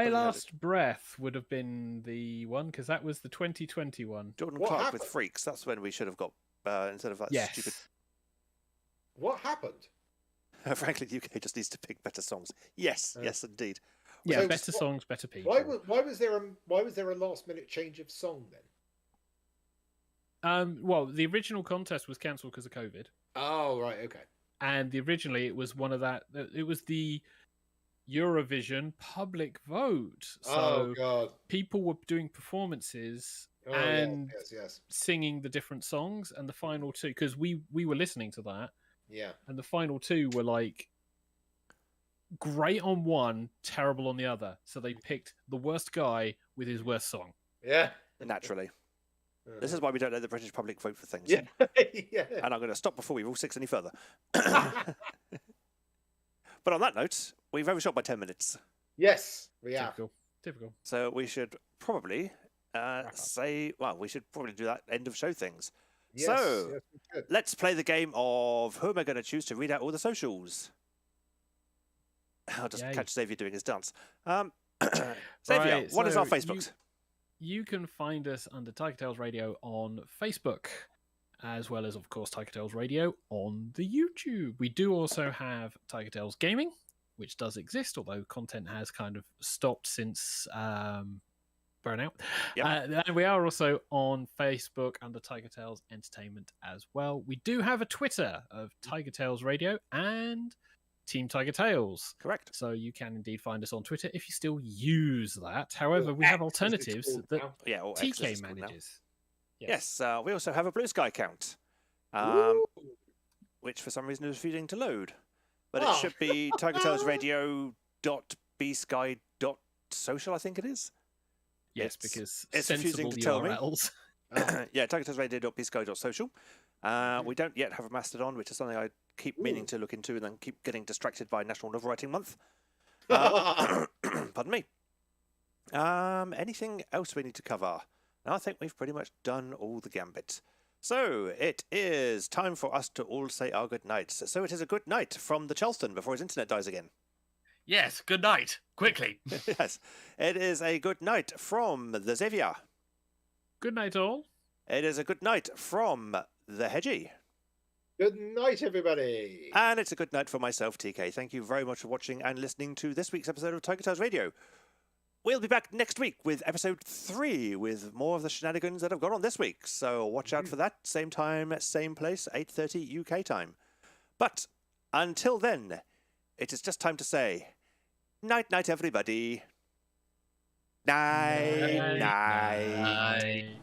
Last Breath would have been the one because that was the 2021. Jordan What Clark happened? with Freaks. That's when we should have got instead of that stupid. what happened? Frankly, the UK just needs to pick better songs. Yes, yes, indeed. Yeah, So better what- songs, better people. Why was there a last minute change of song then? Well, the original contest was cancelled because of COVID, Oh, right, okay. and originally it was one of that. It was the Eurovision public vote. So Oh God. people were doing performances Oh, and yes. singing the different songs, and the final 2 because we were listening to that, Yeah. and the final 2 were like great on one, terrible on the other. So they picked the worst guy with his worst song. Yeah. Naturally. This is why we don't let the British public vote for things. Yeah. Yeah. And I'm going to stop before we rule 6 any further. But on that note, we've overshot by 10 minutes. Yes, we are. Typical. So we should probably we should probably do that end of show things. Yes, So, yes, we should. let's play the game of who am I going to choose to read out all the socials? I'll just Yay. catch Xavier doing his dance. Xavier, Right, what is so our Facebook? You can find us under TigerTails Radio on Facebook, as well as, of course, TigerTails Radio on the YouTube. We do also have TigerTails Gaming, which does exist, although content has kind of stopped since Burnout. Yep. And we are also on Facebook under TigerTails Entertainment as well. We do have a Twitter of TigerTails Radio and Team TigerTails. Correct. So you can indeed find us on Twitter if you still use that. However, we have X, as it's alternatives called that now. Yeah, or X as TK it's called now. manages. Yes, we also have a Blue Sky account, which for some reason is refusing to load. But it should be tigertailsradio.bsky.social, I think it is. Yes, It's- because it's sensible refusing to tell me. URLs. Yeah, tigertailsradio.bsky.social. We don't yet have a Mastodon, which is something I keep meaning to look into and then keep getting distracted by National Novel Writing Month. Pardon me. Anything else we need to cover? I think we've pretty much done all the gambit. So it is time for us to all say our good nights. So it is a good night from the Charleston before his internet dies again. Yes, good night. Quickly. Yes. It is a good night from the Xavier. Good night, all. It is a good night from the Hedgie. Good night, everybody. And it's a good night for myself, TK. Thank you very much for watching and listening to this week's episode of TigerTails Radio. We'll be back next week with episode 3 with more of the shenanigans that have gone on this week. So watch out for that. Same time, same place, 8:30 UK time. But until then, it is just time to say night, night, everybody. Night, night. Night.